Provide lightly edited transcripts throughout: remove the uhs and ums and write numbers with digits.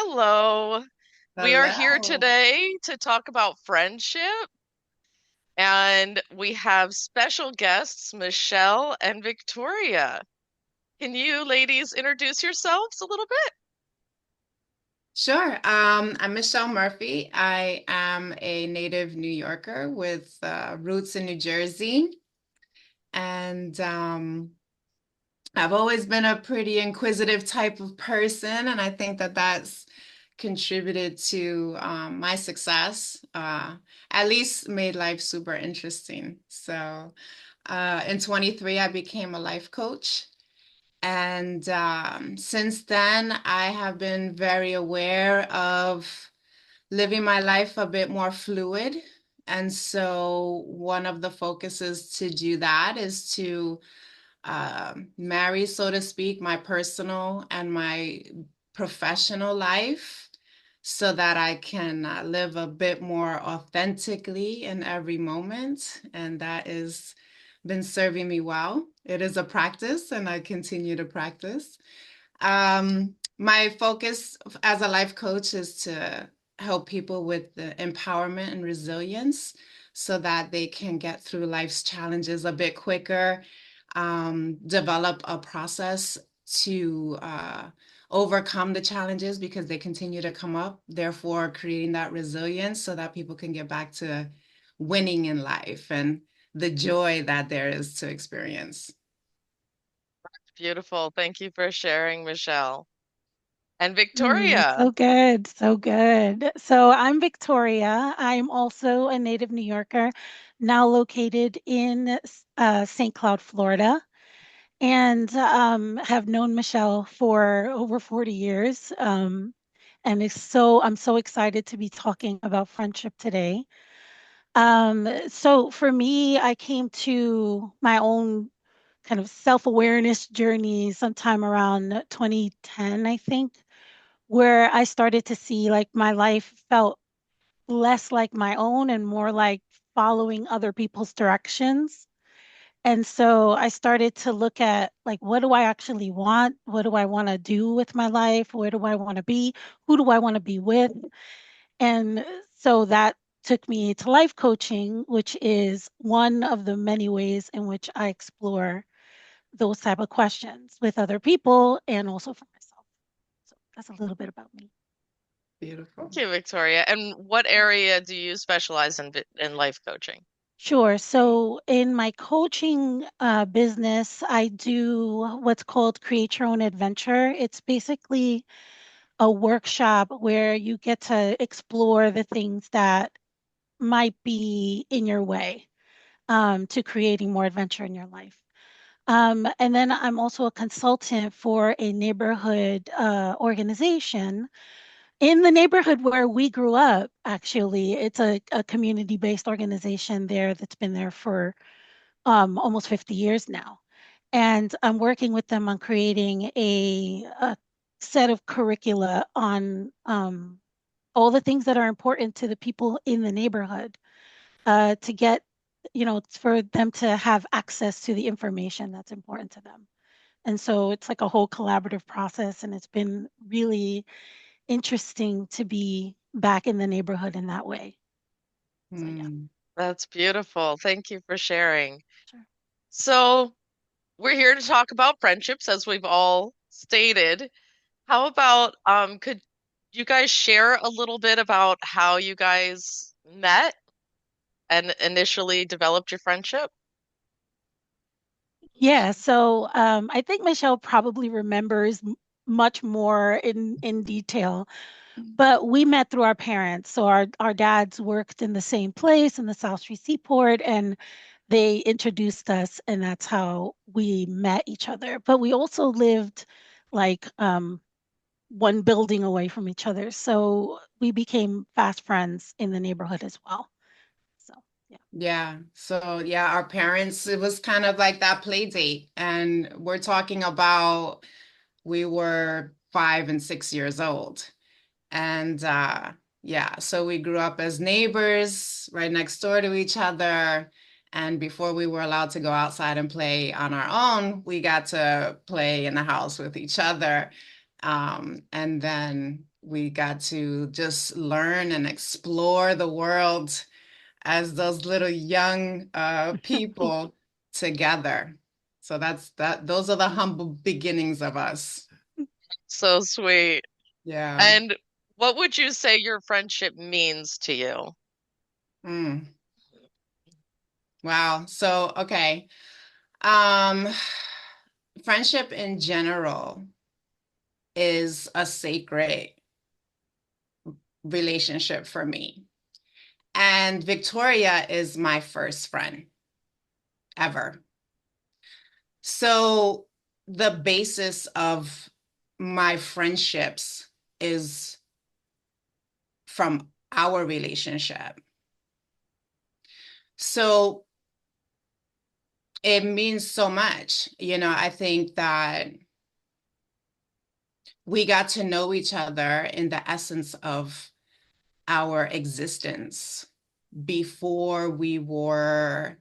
Hello. We are here Hello. today to talk about friendship, and we have special guests, Michelle and Victoria. Can you ladies introduce yourselves a little bit? Sure. I'm Michelle Murphy. I am a native New Yorker with roots in New Jersey. And I've always been a pretty inquisitive type of person. And I think that that's contributed to my success, at least made life super interesting. So in 23, I became a life coach. And since then, I have been very aware of living my life a bit more fluid. And so, one of the focuses to do that is to marry, so to speak, my personal and my professional life so that I can live a bit more authentically in every moment. And that has been serving me well. It is a practice, and I continue to practice. My focus as a life coach is to help people with the empowerment and resilience so that they can get through life's challenges a bit quicker, develop a process to overcome the challenges because they continue to come up, therefore creating that resilience so that people can get back to winning in life and the joy that there is to experience. Beautiful. Thank you for sharing, Michelle. And So Victoria. good, so good. So I'm Victoria. I'm also a native New Yorker, now located in St. Cloud, Florida, and have known Michelle for over 40 years. And I'm so excited to be talking about friendship today. So for me, I came to my own kind of self-awareness journey sometime around 2010, I think, where I started to see like my life felt less like my own and more like following other people's directions. And so I started to look at like, what do I actually want? What do I want to do with my life? Where do I want to be? Who do I want to be with? And so that took me to life coaching, which is one of the many ways in which I explore those type of questions with other people and also for myself. So that's a little bit about me. Beautiful. Thank you, Victoria. And what area do you specialize in life coaching? Sure. So in my coaching business, I do what's called Create Your Own Adventure. It's basically a workshop where you get to explore the things that might be in your way to creating more adventure in your life. And then I'm also a consultant for a neighborhood organization in the neighborhood where we grew up. Actually, it's a community-based organization there that's been there for almost 50 years now. And I'm working with them on creating a set of curricula on all the things that are important to the people in the neighborhood to get, for them to have access to the information that's important to them. And so it's like a whole collaborative process, and it's been really interesting to be back in the neighborhood in that way. So, yeah. Hmm. That's beautiful. Thank you for sharing. Sure. So, we're here to talk about friendships, as we've all stated. How about could you guys share a little bit about how you guys met and initially developed your friendship? Yeah, so I think Michelle probably remembers much more in detail, but we met through our parents. So our dads worked in the same place in the South Street Seaport, and they introduced us, and that's how we met each other. But we also lived like one building away from each other, so we became fast friends in the neighborhood as well. So yeah. Yeah. So yeah, our parents, it was kind of like that play date. And we're talking about we were 5 and 6 years old. And yeah, so we grew up as neighbors right next door to each other. And before we were allowed to go outside and play on our own, we got to play in the house with each other. And then We got to just learn and explore the world as those little young people together. So those are the humble beginnings of us. So sweet. Yeah. And what would you say your friendship means to you? Mm. Wow. So, okay. Um, friendship in general is a sacred relationship for me. And Victoria is my first friend ever. So the basis of my friendships is from our relationship. So it means so much. I think that we got to know each other in the essence of our existence before we were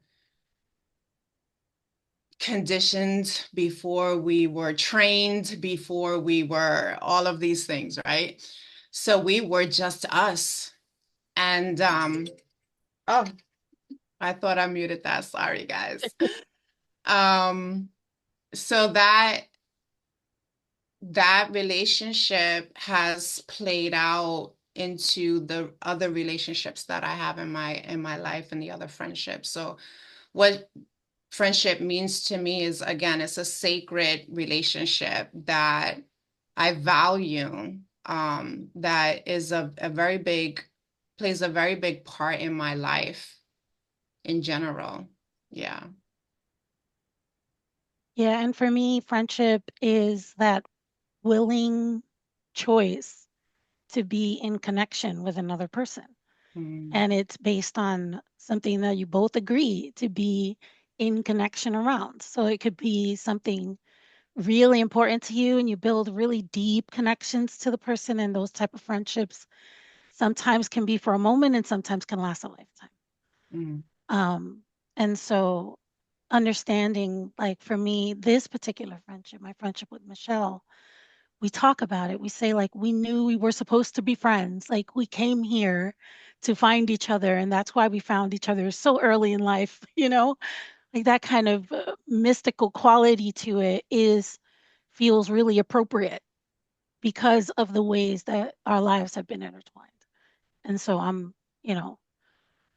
conditioned, before we were trained, before we were all of these things, right? So we were just us. And oh, I thought I muted that. Sorry, guys. Um, so that relationship has played out into the other relationships that I have in my life and the other friendships. So what friendship means to me is, again, it's a sacred relationship that I value, that is a very big, plays a very big part in my life in general. Yeah. Yeah, and for me, friendship is that willing choice to be in connection with another person. Mm, And it's based on something that you both agree to be in connection around. So it could be something really important to you and you build really deep connections to the person, and those type of friendships sometimes can be for a moment and sometimes can last a lifetime. mm, Um, and so understanding, like for me, this particular friendship, my friendship with Michelle, we talk about it. We say, like, we knew we were supposed to be friends. Like, we came here to find each other, and that's why we found each other so early in life, like that kind of mystical quality to it is feels really appropriate because of the ways that our lives have been intertwined. And so I'm, you know,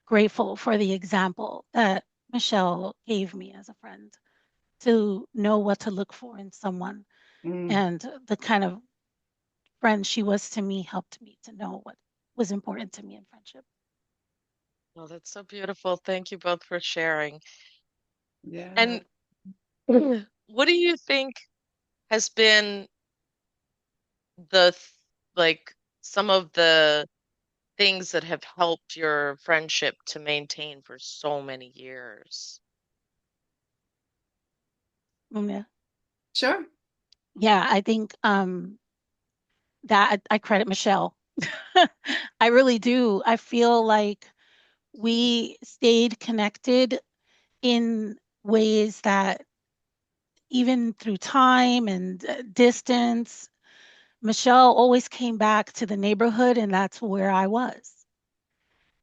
grateful for the example that Michelle gave me as a friend to know what to look for in someone, mm. and the kind of friend she was to me helped me to know what was important to me in friendship. Oh, that's so beautiful. Thank you both for sharing. Yeah. And what do you think has been like some of the things that have helped your friendship to maintain for so many years? Yeah, Sure. yeah, I think that I credit Michelle. I really do. I feel like we stayed connected in ways that even through time and distance, Michelle always came back to the neighborhood, and that's where I was.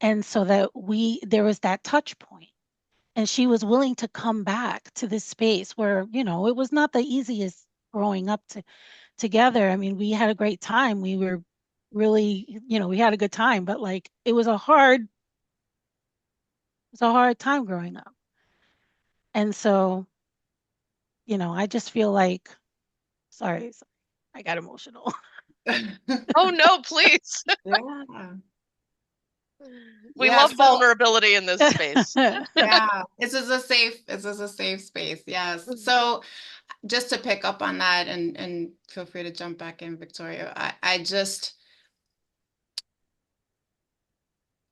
And so that there was that touch point, and she was willing to come back to this space where, it was not the easiest growing up together. I mean, we had a great time. We were really, we had a good time, but like it was a hard time growing up. And so, I just feel like, sorry, I got emotional. Oh no, please. Yeah. We Yeah. love So vulnerability in this space. yeah, this is a safe space. Yes. So just to pick up on that, and feel free to jump back in, Victoria. I just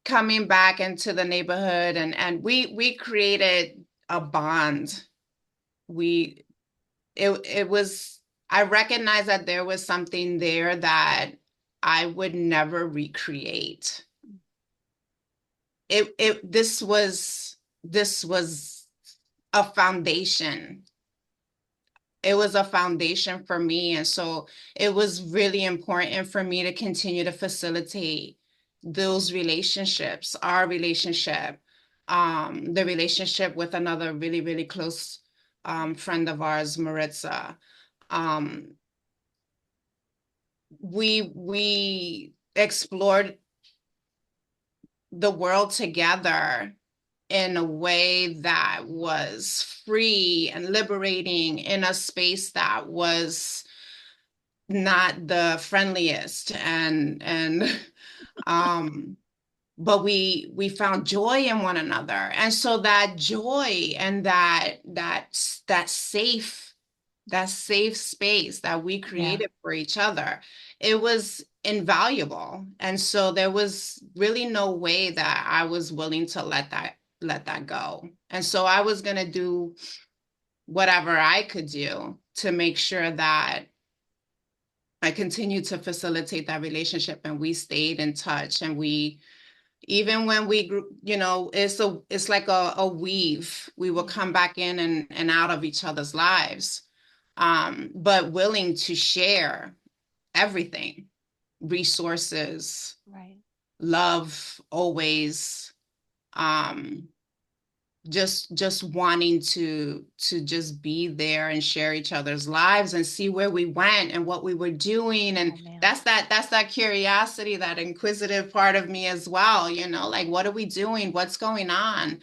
coming back into the neighborhood, and we created a bond. We it was, I recognized that there was something there that I would never recreate. This was a foundation. it was a foundation for me. And so it was really important for me to continue to facilitate those relationships, our relationship, the relationship with another really, really close friend of ours, Maritza. Um, we explored the world together in a way that was free and liberating in a space that was not the friendliest and um but we found joy in one another, and so that joy and that safe space that we Yeah, created for each other, it was invaluable. And so there was really no way that I was willing to let that go. And so I was going to do whatever I could do to make sure that I continued to facilitate that relationship, and we stayed in touch. And we, even when we grew, it's like a weave. We will come back in and out of each other's lives, but willing to share everything, resources, right. love, always, um, just wanting to just be there and share each other's lives and see where we went and what we were doing. And Oh man. that's that curiosity, that inquisitive part of me as well, like, what are we doing? What's going on?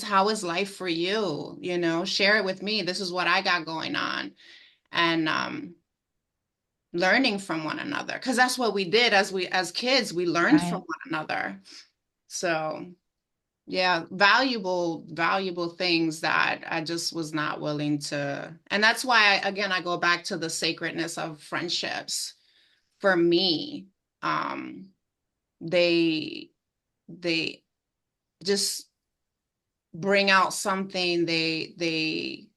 How is life for you? Share it with me. This is what I got going on. And learning from one another, because that's what we did as kids. We learned from Right. one another. So yeah, valuable things that I just was not willing to. And that's why, again, I go back to the sacredness of friendships. For me, um, they they just bring out something. They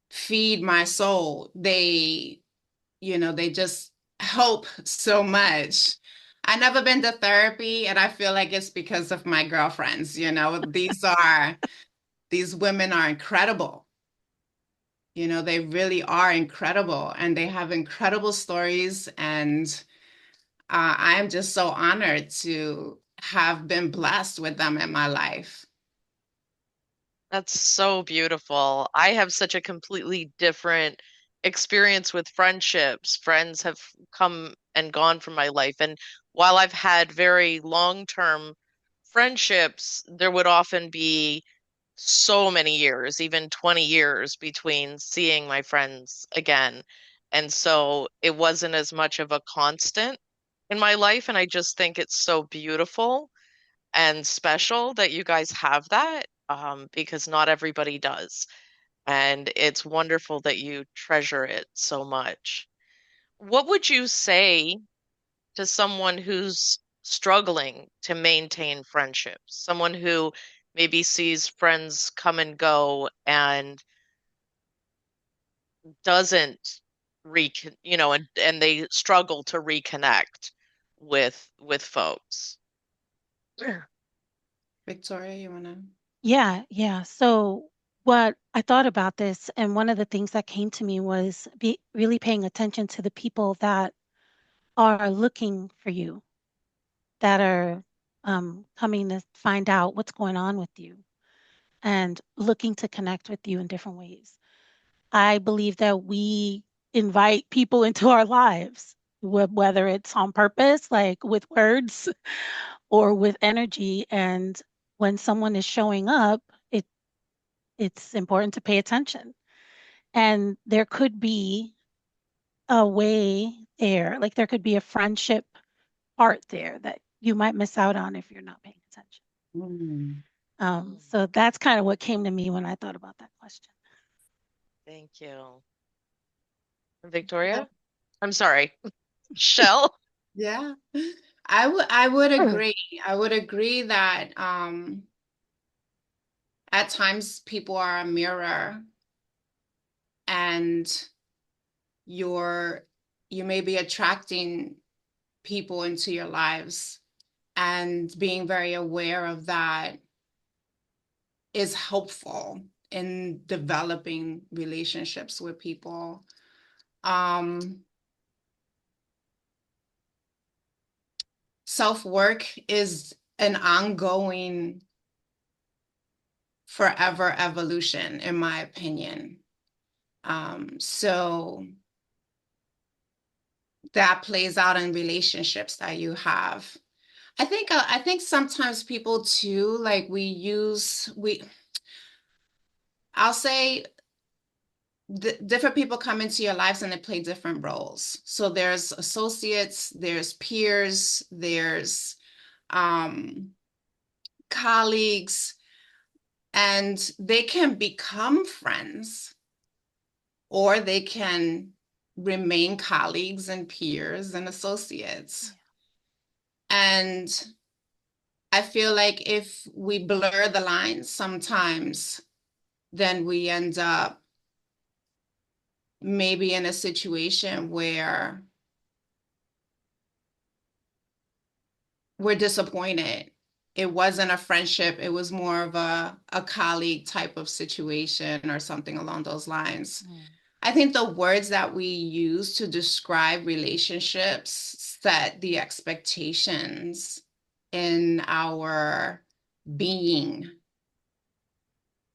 feed my soul. They just help so much. I never been to therapy, and I feel like it's because of my girlfriends. These women are incredible. They really are incredible, and they have incredible stories. And I am just so honored to have been blessed with them in my life. That's so beautiful. I have such a completely different experience with friendships. Friends have come and gone from my life. And while I've had very long-term friendships, there would often be so many years, even 20 years between seeing my friends again. And so it wasn't as much of a constant in my life. And I just think it's so beautiful and special that you guys have that, because not everybody does. And it's wonderful that you treasure it so much. What would you say to someone who's struggling to maintain friendships? Someone who maybe sees friends come and go and doesn't and they struggle to reconnect with folks. Victoria, you wanna? Yeah, yeah. So what I thought about this, and one of the things that came to me was be really paying attention to the people that are looking for you, that are coming to find out what's going on with you and looking to connect with you in different ways. I believe that we invite people into our lives, whether it's on purpose, like with words, or with energy. And when someone is showing up, it's important to pay attention. And there could be a way there, like there could be a friendship part there that you might miss out on if you're not paying attention. Mm. So that's kind of what came to me when I thought about that question. Thank you. Victoria? I'm sorry. Shell? Yeah, I would agree. I would agree that at times people are a mirror, and you're you may be attracting people into your lives, and being very aware of that is helpful. in developing relationships with people. Um, Self-work is an ongoing forever evolution, in my opinion. So that plays out in relationships that you have. I think sometimes people too, like I'll say different people come into your lives and they play different roles. So there's associates, there's peers, there's um colleagues, and they can become friends or they can remain colleagues and peers and associates. And I feel like if we blur the lines sometimes, then we end up maybe in a situation where we're disappointed. It wasn't a friendship, it was more of a colleague type of situation or something along those lines. I think the words that we use to describe relationships set the expectations in our being.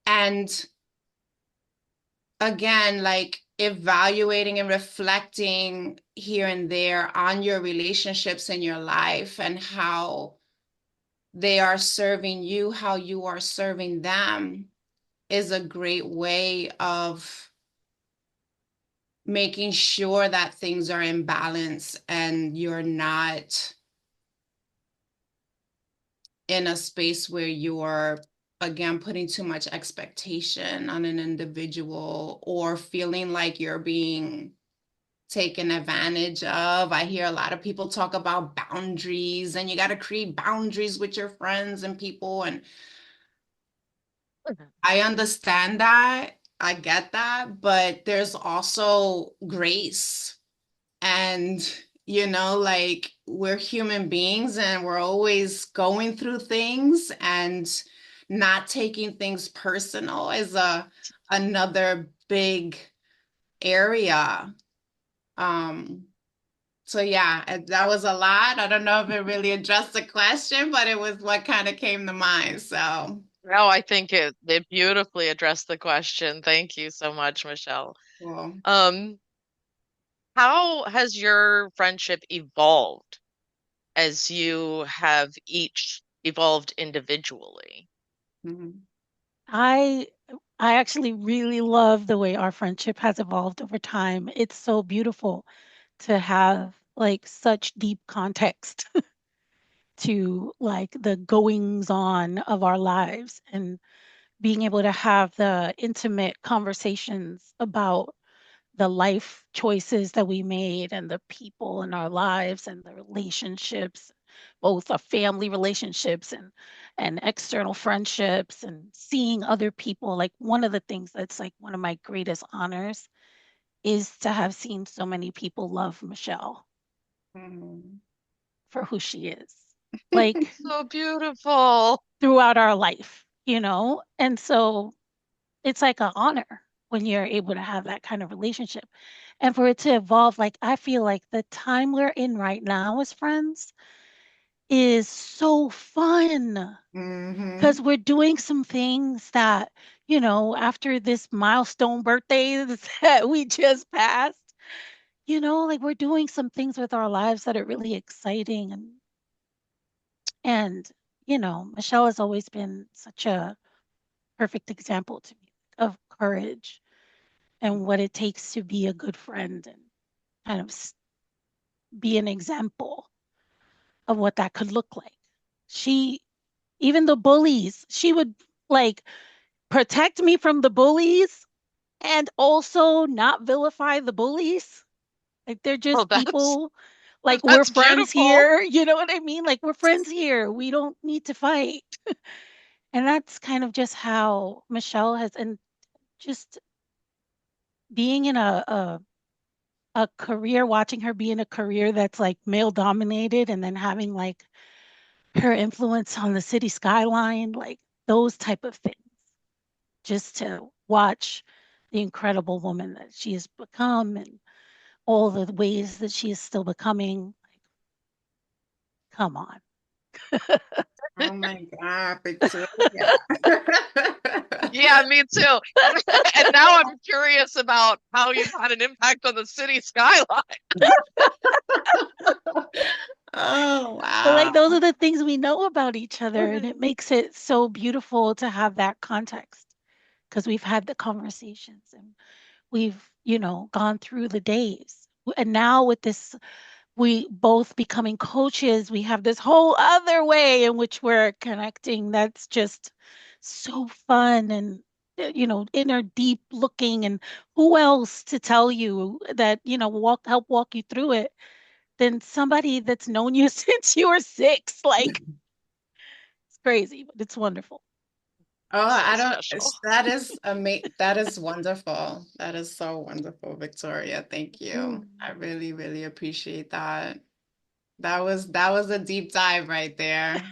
And again, like evaluating and reflecting here and there on your relationships in your life and how they are serving you, how you are serving them is a great way of making sure that things are in balance and you're not in a space where you're again putting too much expectation on an individual or feeling like you're being taken advantage of. I hear a lot of people talk about boundaries and you got to create boundaries with your friends and people, and I understand that. I get that, but there's also grace. And, like we're human beings and we're always going through things, and not taking things personal is another big area. So yeah, that was a lot. I don't know if it really addressed the question, but it was what kind of came to mind. So, No, I think it beautifully addressed the question. Thank you so much, Michelle. well, Um, how has your friendship evolved as you have each evolved individually? mhm. I I actually really love the way our friendship has evolved over time. It's so beautiful to have like such deep context to like the goings on of our lives and being able to have the intimate conversations about the life choices that we made and the people in our lives and the relationships, both our family relationships and external friendships and seeing other people. Like one of the things that's like one of my greatest honors is to have seen so many people love Michelle Mhm. for who she is. Like So beautiful. throughout our life, you know? And so it's like an honor when you're able to have that kind of relationship. And for it to evolve, like I feel like the time we're in right now as friends is so fun because Mhm. we're doing some things that, after this milestone birthday that we just passed, like we're doing some things with our lives that are really exciting and Michelle has always been such a perfect example to me of courage and what it takes to be a good friend and kind of be an example of what that could look like. She, even the bullies, she would like protect me from the bullies and also not vilify the bullies. Like they're Oh, just that's people, like we're that's friends beautiful. here. You know what I mean? Like we're friends here. We don't need to fight. And that's kind of just how Michelle has, and just being in a career, watching her be in a career that's like male dominated and then having like her influence on the city skyline, like those type of things just to watch the incredible woman that she has become and all the ways that she is still becoming. Like, come on. Oh my God, Victoria. Yeah, me too. And now I'm curious about how you've had an impact on the city skyline. Oh, But like those wow. are the things we know about each other, and it makes it so beautiful to have that context because we've had the conversations and we've, gone through the days. And now with this, we both becoming coaches, we have this whole other way in which we're connecting that's just so fun and inner deep looking, and who else to tell you that, help walk you through it than somebody that's known you since you were 6. Like, it's crazy, but it's wonderful. Oh, So I don't, special. that is that is wonderful. That is so wonderful, Victoria. Thank you. I really, really appreciate that. That was a deep dive right there.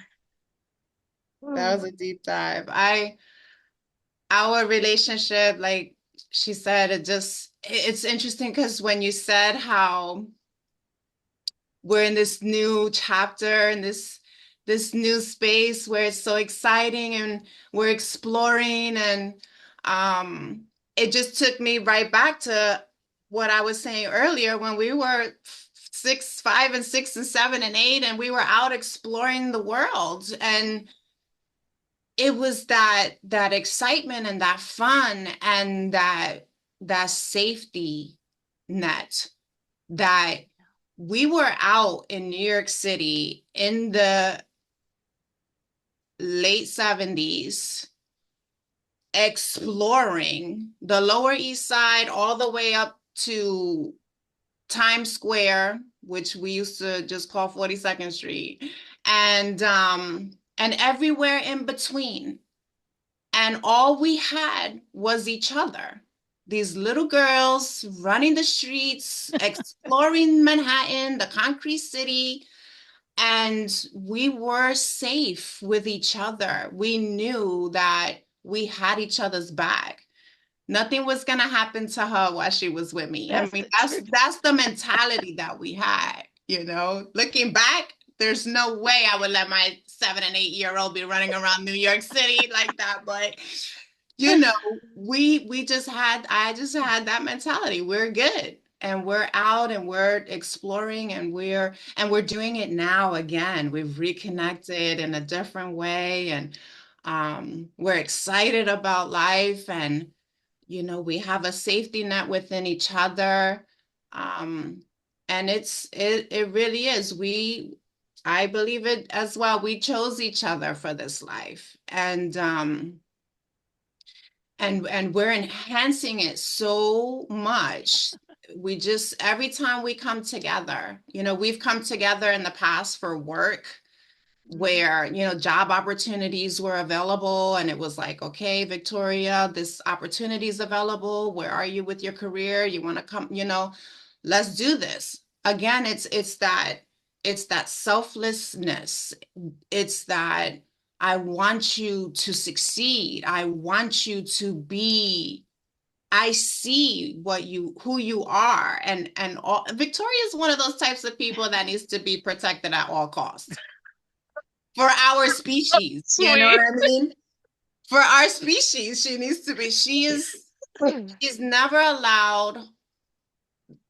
That was a deep dive. Our relationship, like she said, it's interesting because when you said how we're in this new chapter in this new space where it's so exciting and we're exploring, and it just took me right back to what I was saying earlier when we were 6, 5, and 6, and 7, and 8, and we were out exploring the world, and it was that excitement and that fun and that safety net that we were out in New York City in the late 70s exploring the Lower East Side all the way up to Times Square, which we used to just call 42nd Street, and everywhere in between. And all we had was each other. These little girls running the streets, exploring Manhattan, the concrete city, and we were safe with each other. We knew that we had each other's back. Nothing was gonna happen to her while she was with me. I That's mean, the that's truth. that's the mentality that we had, you know. Looking back, there's no way I would let my 7 and 8 year old be running around New York City like that. But you know, we just had I just had that mentality. We're good. And we're out and we're exploring and we're doing it now again. We've reconnected in a different way, and we're excited about life, and we have a safety net within each other. Um, and it really is. I believe it as well. We chose each other for this life. And we're enhancing it so much. We just every time we come together, we've come together in the past for work where job opportunities were available, and it was like, okay, Victoria, this opportunity is available. Where are you with your career? You want to come, let's do this. Again, it's that selflessness. It's that I want you to succeed. I want you to be. I see who you are, and all. Victoria is one of those types of people that needs to be protected at all costs for our species. You know what Sweet. I mean? For our species, she needs to be. She's never allowed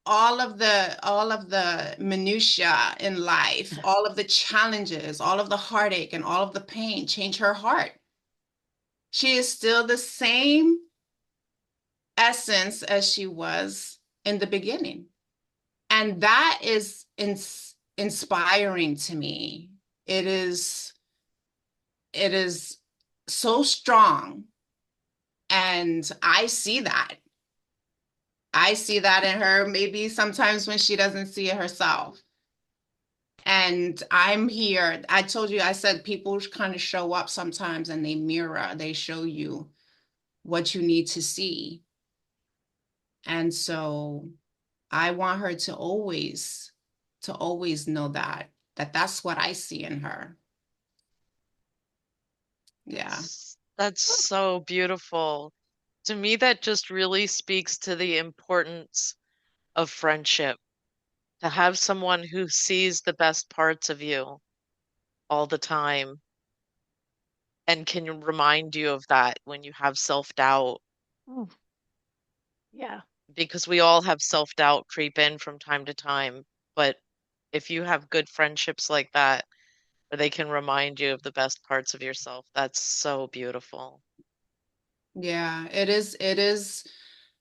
all of the minutia in life, all of the challenges, all of the heartache, and all of the pain change her heart. She is still the same essence as she was in the beginning. And that is inspiring to me. It is so strong. And I see that. I see that in her, maybe sometimes when she doesn't see it herself. And I'm here. I told you, I said people kind of show up sometimes and they show you what you need to see. And so I want her to always know that that's what I see in her. Yeah. That's so beautiful. To me, that just really speaks to the importance of friendship, to have someone who sees the best parts of you all the time and can remind you of that when you have self-doubt, Oh, yeah. because we all have self-doubt creep in from time to time. But if you have good friendships like that, where they can remind you of the best parts of yourself, that's so beautiful. Yeah, it is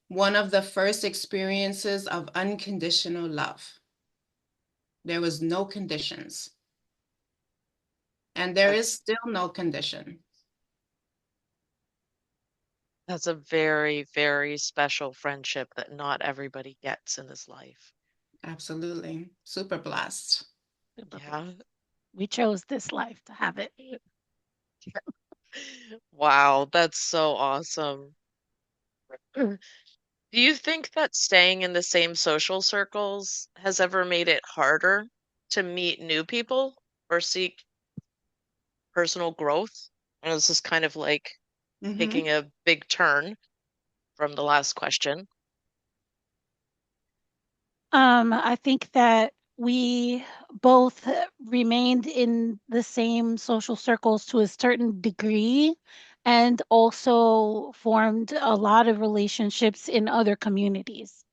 one of the first experiences of unconditional love. There was no conditions, and there is That's still no condition. that's a very, very special friendship that not everybody gets in this life. Absolutely. Super blessed. Super blessed. Yeah. We chose this life to have it. Wow, that's so awesome. Do you think that staying in the same social circles has ever made it harder to meet new people or seek personal growth? And this is kind of like Hmm. taking a big turn from the last question. I think that we both remained in the same social circles to a certain degree and also formed a lot of relationships in other communities.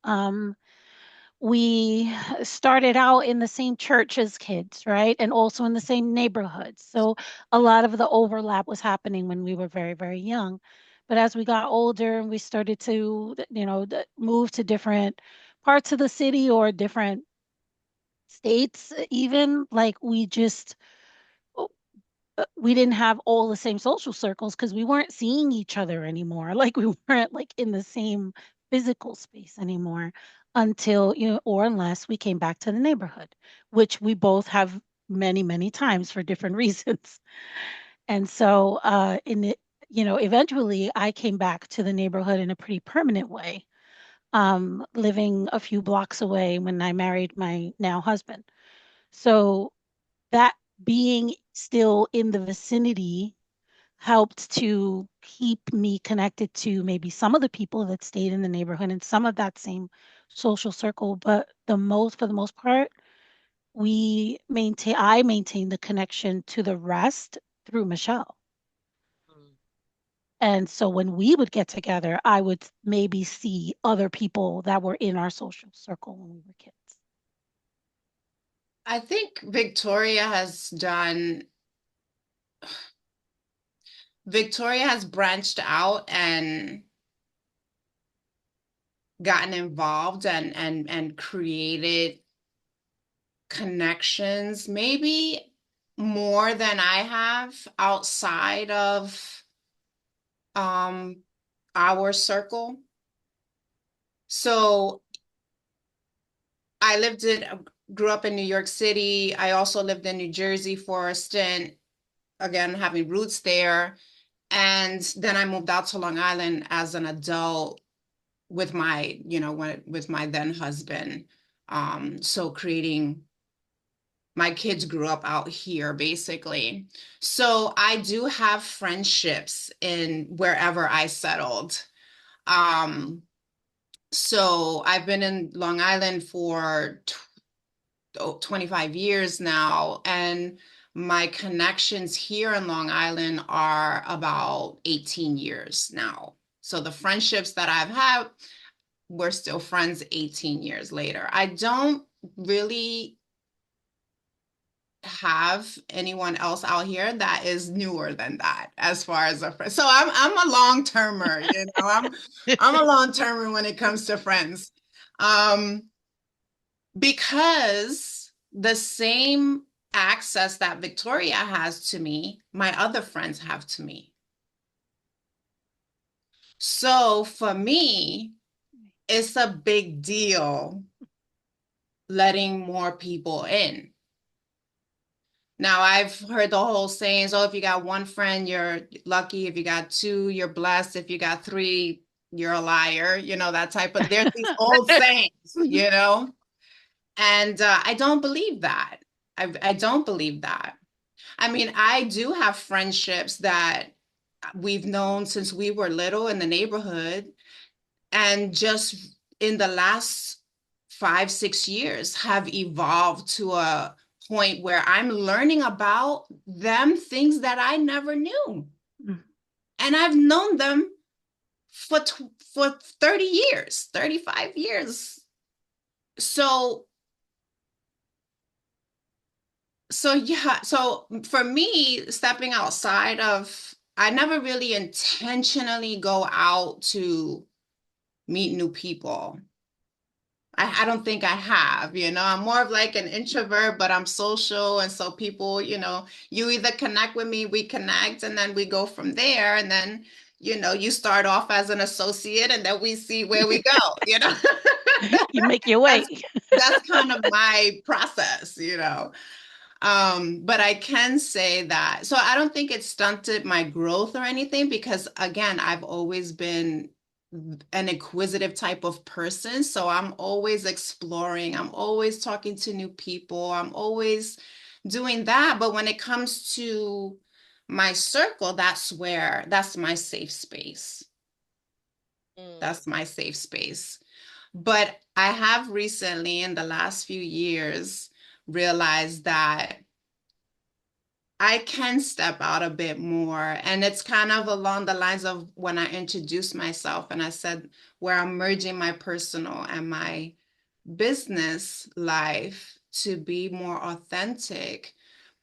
We started out in the same church as kids, right? And also in the same neighborhoods. So a lot of the overlap was happening when we were very, very young. But as we got older and we started to, move to different parts of the city or different states, even like we didn't have all the same social circles because we weren't seeing each other anymore. Like we weren't like in the same physical space anymore until, or unless we came back to the neighborhood, which we both have many, many times for different reasons. And so in it, eventually I came back to the neighborhood in a pretty permanent way, living a few blocks away when I married my now husband. So that being still in the vicinity helped to keep me connected to maybe some of the people that stayed in the neighborhood and some of that same social circle. But for the most part, I maintain the connection to the rest through Michelle. Mm. And so when we would get together, I would maybe see other people that were in our social circle when we were kids. I think Victoria has branched out and gotten involved and created connections, maybe more than I have outside of um our circle. So I grew up in New York City. I also lived in New Jersey for a stint, again, having roots there. And then I moved out to Long Island as an adult with with my then husband. So creating my kids grew up out here basically. So I do have friendships in wherever I settled. Um, so I've been in Long Island for 25 years now, and my connections here in Long Island are about 18 years now. So the friendships that I've had, we're still friends 18 years later. I don't really have anyone else out here that is newer than that as far as a friend. So I'm a long termer, I'm a long termer when it comes to friends. Um, because the same access that Victoria has to me, my other friends have to me. So for me, it's a big deal letting more people in. Now, I've heard the whole sayings, oh, if you got one friend, you're lucky. If you got two, you're blessed. If you got three, you're a liar. That type of, there's these old sayings. And I don't believe that. I don't believe that. I mean, I do have friendships that we've known since we were little in the neighborhood. And just in the last 5, 6 years have evolved to a point where I'm learning about them things that I never knew. Mm. And I've known them for 30 years, 35 years. So yeah, so for me, stepping outside of, I never really intentionally go out to meet new people. I don't think I have, I'm more of like an introvert, but I'm social. And so people, you either connect with me, we connect, and then we go from there. And then, you start off as an associate and then we see where we go. You make your way. That's kind of my process. But I can say that, so I don't think it stunted my growth or anything, because again, I've always been an inquisitive type of person. So I'm always exploring, I'm always talking to new people, I'm always doing that. But when it comes to my circle, that's my safe space. Mm. That's my safe space. But I have recently, in the last few years, realized that I can step out a bit more. And it's kind of along the lines of when I introduced myself and I said, where I'm merging my personal and my business life to be more authentic,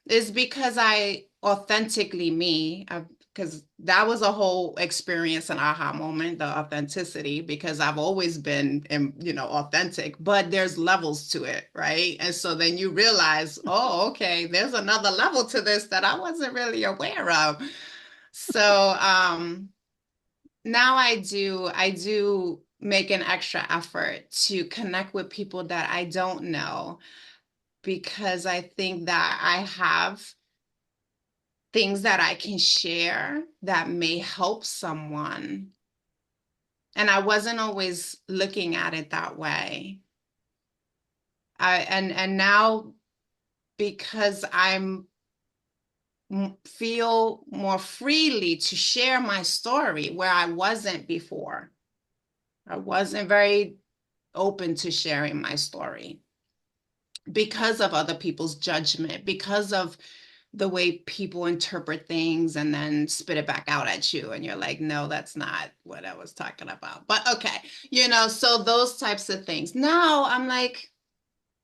is because I authentically me, because that was a whole experience, an aha moment, the authenticity, because I've always been, authentic, but there's levels to it, right? And so then you realize, oh, okay, there's another level to this that I wasn't really aware of. So now I do make an extra effort to connect with people that I don't know, because I think that I have things that I can share that may help someone. And I wasn't always looking at it that way. And now, because I'm feel more freely to share my story where I wasn't before. I wasn't very open to sharing my story because of other people's judgment, because of the way people interpret things and then spit it back out at you. And you're like, no, that's not what I was talking about. But okay, so those types of things. Now I'm like,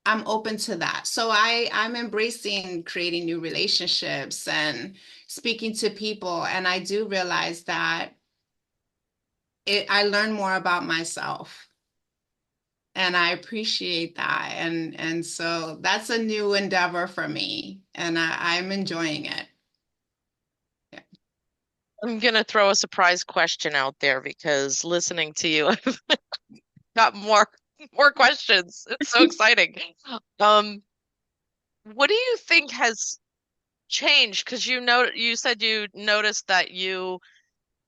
I'm open to that. So I'm embracing creating new relationships and speaking to people. And I do realize that I learn more about myself. And I appreciate that. And so that's a new endeavor for me. And I'm enjoying it. I'm gonna throw a surprise question out there because listening to you, I've got more questions. It's so exciting. Um, what do you think has changed? Because you said you noticed that you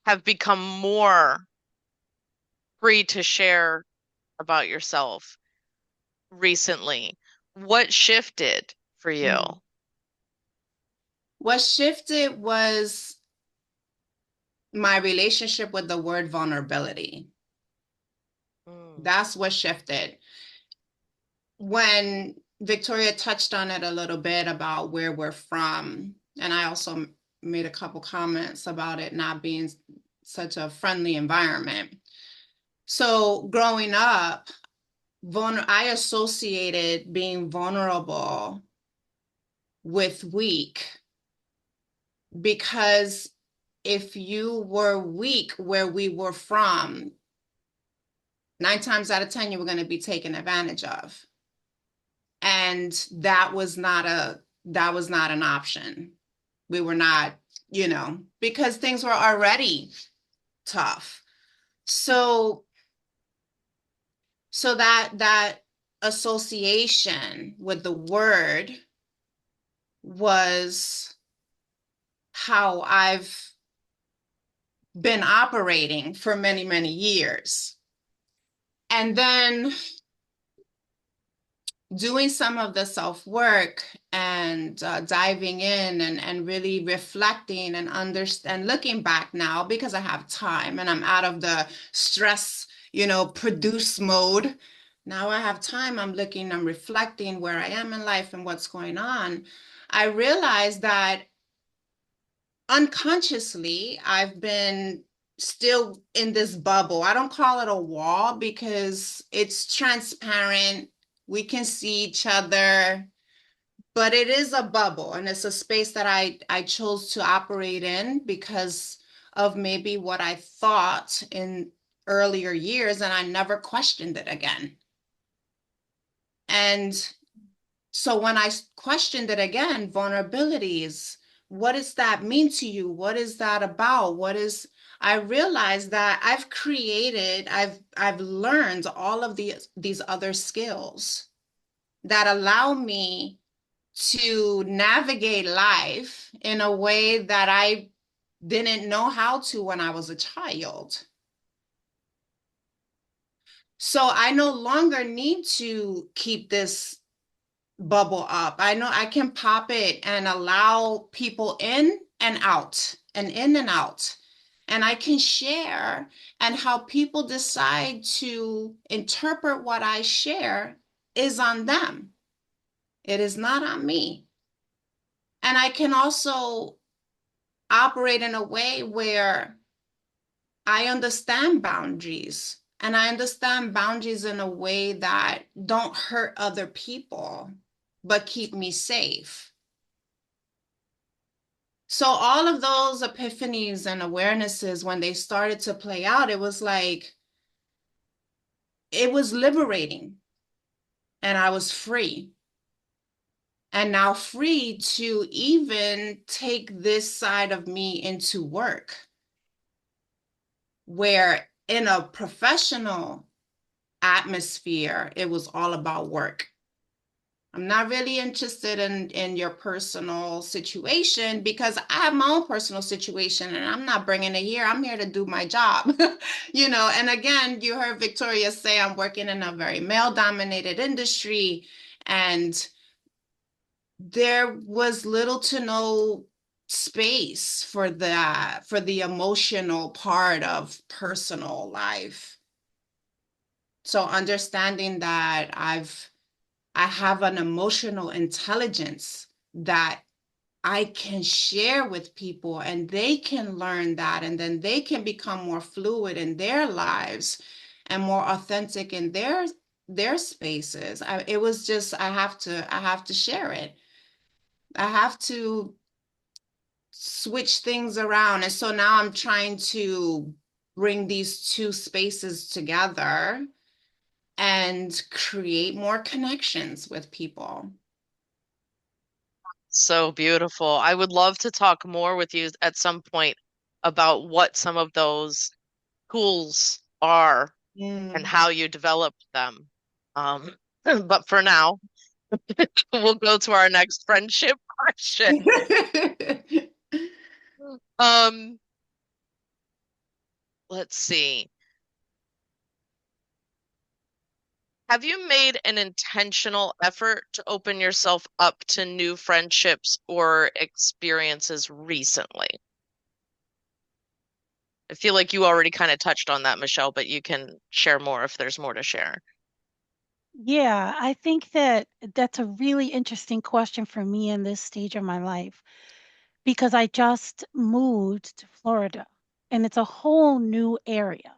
have become more free to share about yourself recently. What shifted for you? Mm. What shifted was my relationship with the word vulnerability. Mm. That's what shifted. When Victoria touched on it a little bit about where we're from, and I also made a couple comments about it not being such a friendly environment. So growing up, I associated being vulnerable with weak, because if you were weak where we were from, 9 times out of 10, you were going to be taken advantage of. And that was not an option. We were not, because things were already tough. So that association with the word was how I've been operating for many, many years. And then doing some of the self-work and diving in and really reflecting and understand looking back now because I have time and I'm out of the stress, produce mode. Now I have time, I'm reflecting where I am in life and what's going on. I realized that unconsciously I've been still in this bubble. I don't call it a wall because it's transparent. We can see each other, but it is a bubble and it's a space that I chose to operate in because of maybe what I thought in earlier years, and I never questioned it again. And so when I questioned it again, vulnerabilities, what does that mean to you? What is that about? I realized that I've learned all of these other skills that allow me to navigate life in a way that I didn't know how to when I was a child. So I no longer need to keep this bubble up. I know I can pop it and allow people in and out and in and out. And I can share, and how people decide to interpret what I share is on them. It is not on me. And I can also operate in a way where I understand boundaries. And I understand boundaries in a way that don't hurt other people, but keep me safe. So all of those epiphanies and awarenesses, when they started to play out, it was like, it was liberating and I was free. And now free to even take this side of me into work, where in a professional atmosphere, it was all about work. I'm not really interested in your personal situation because I have my own personal situation and I'm not bringing it here. I'm here to do my job, And again, you heard Victoria say I'm working in a very male-dominated industry, and there was little to no space for the emotional part of personal life. So understanding that I have an emotional intelligence that I can share with people and they can learn that, and then they can become more fluid in their lives and more authentic in their spaces. It was just I have to share it. I have to switch things around. And so now I'm trying to bring these two spaces together and create more connections with people. So beautiful. I would love to talk more with you at some point about what some of those tools are and Mm. how you developed them. But for now, we'll go to our next friendship question. Um, let's see. Have you made an intentional effort to open yourself up to new friendships or experiences recently? I feel like you already kind of touched on that, Michelle, but you can share more if there's more to share. Yeah, I think that that's a really interesting question for me in this stage of my life because I just moved to Florida and it's a whole new area.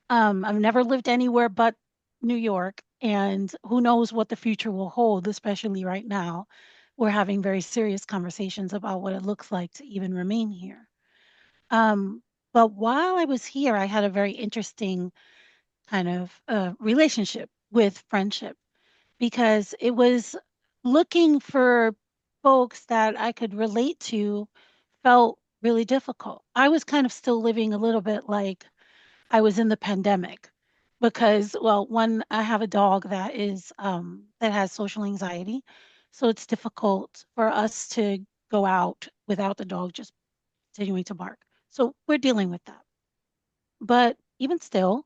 I've never lived anywhere but New York, and who knows what the future will hold, especially right now. We're having very serious conversations about what it looks like to even remain here. Um, but while I was here, I had a very interesting kind of relationship with friendship because it was looking for folks that I could relate to felt really difficult. I was kind of still living a little bit like I was in the pandemic because, well, one, I have a dog that that has social anxiety, so it's difficult for us to go out without the dog just continuing to bark. So we're dealing with that. But even still,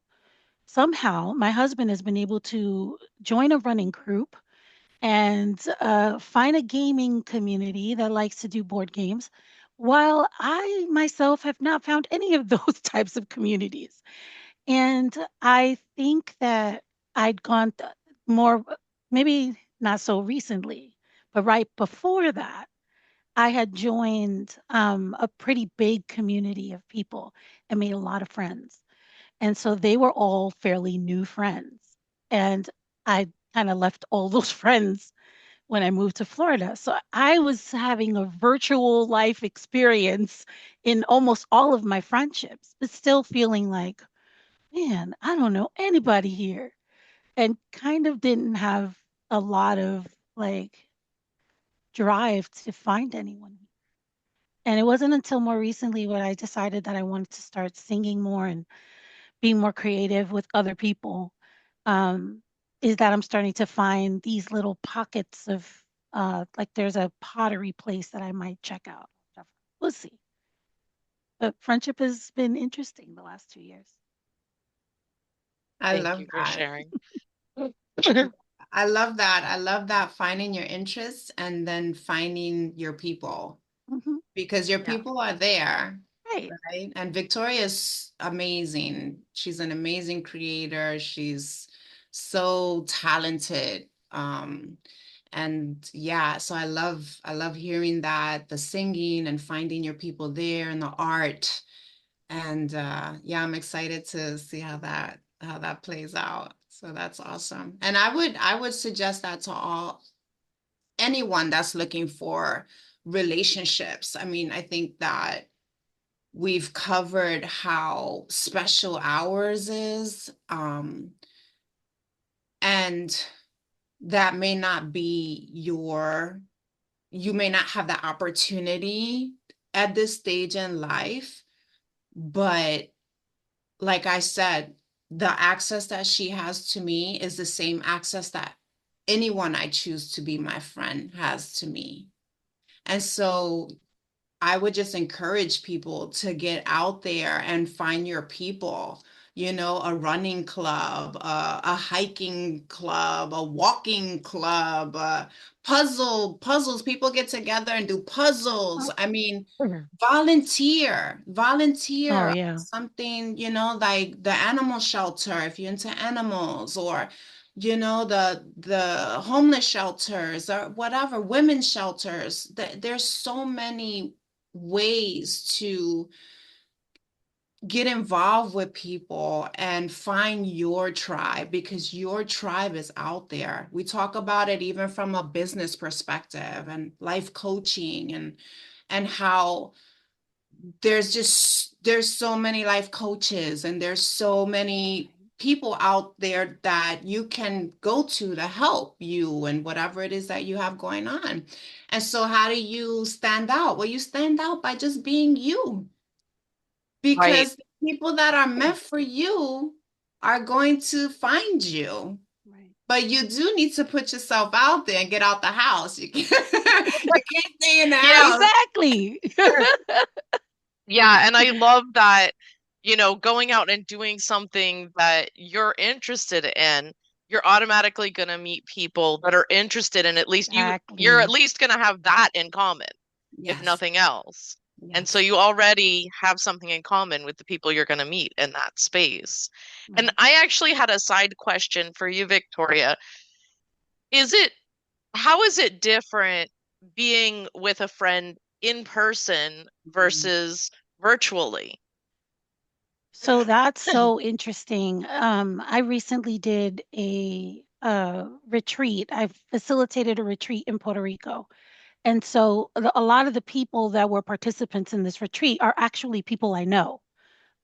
somehow my husband has been able to join a running group and find a gaming community that likes to do board games, while I myself have not found any of those types of communities. And I think that I'd gone more, maybe not so recently, but right before that, I had joined a pretty big community of people and made a lot of friends. And so they were all fairly new friends. And I kind of left all those friends when I moved to Florida. So I was having a virtual life experience in almost all of my friendships, but still feeling like, man, I don't know anybody here. And kind of didn't have a lot of like drive to find anyone. And it wasn't until more recently when I decided that I wanted to start singing more and being more creative with other people, um, is that I'm starting to find these little pockets of like there's a pottery place that I might check out. We'll see. But friendship has been interesting the last 2 years. I Thank love you for that. sharing. I love that. I love that, finding your interests and then finding your people, Hmm. because your Yeah. people are there, Right. right? And Victoria's amazing. She's an amazing creator. She's so talented. And yeah, so I love hearing that, the singing and finding your people there and the art. And yeah, I'm excited to see how that plays out. So that's awesome. And I would suggest that to all anyone that's looking for relationships. I mean, I think that we've covered how special ours is, and that may not be you may not have the opportunity at this stage in life, but like I said, the access that she has to me is the same access that anyone I choose to be my friend has to me. And so I would just encourage people to get out there and find your people, a running club, a hiking club, a walking club, puzzles. People get together and do puzzles. Oh, I mean, mhm. Oh volunteer yeah. something, like the animal shelter if you're into animals, or the homeless shelters or whatever, women's shelters. There's so many ways to get involved with people and find your tribe, because your tribe is out there. We talk about it even from a business perspective and life coaching, and how there's so many life coaches, and there's so many people out there that you can go to help you and whatever it is that you have going on. And so how do you stand out? Well, you stand out by just being you, Right. because the people that are meant for you are going to find you. Right. But you do need to put yourself out there and get out the house. You can't, you can't stay in the Yeah. house. Exactly. Yeah. And I love that, going out and doing something that you're interested in, you're automatically going to meet people that are interested in, at least you're at Exactly. least going to have that in common, if Yes, nothing else. And so yes. you already have something in common with the people you're going to meet in that space. And Right. I actually had a side question for you, Victoria. Is it, how is it different being with a friend in person Mm. versus virtually? So that's so interesting. I recently did a retreat. I facilitated a retreat in Puerto Rico. And so a lot of the people that were participants in this retreat are actually people I know,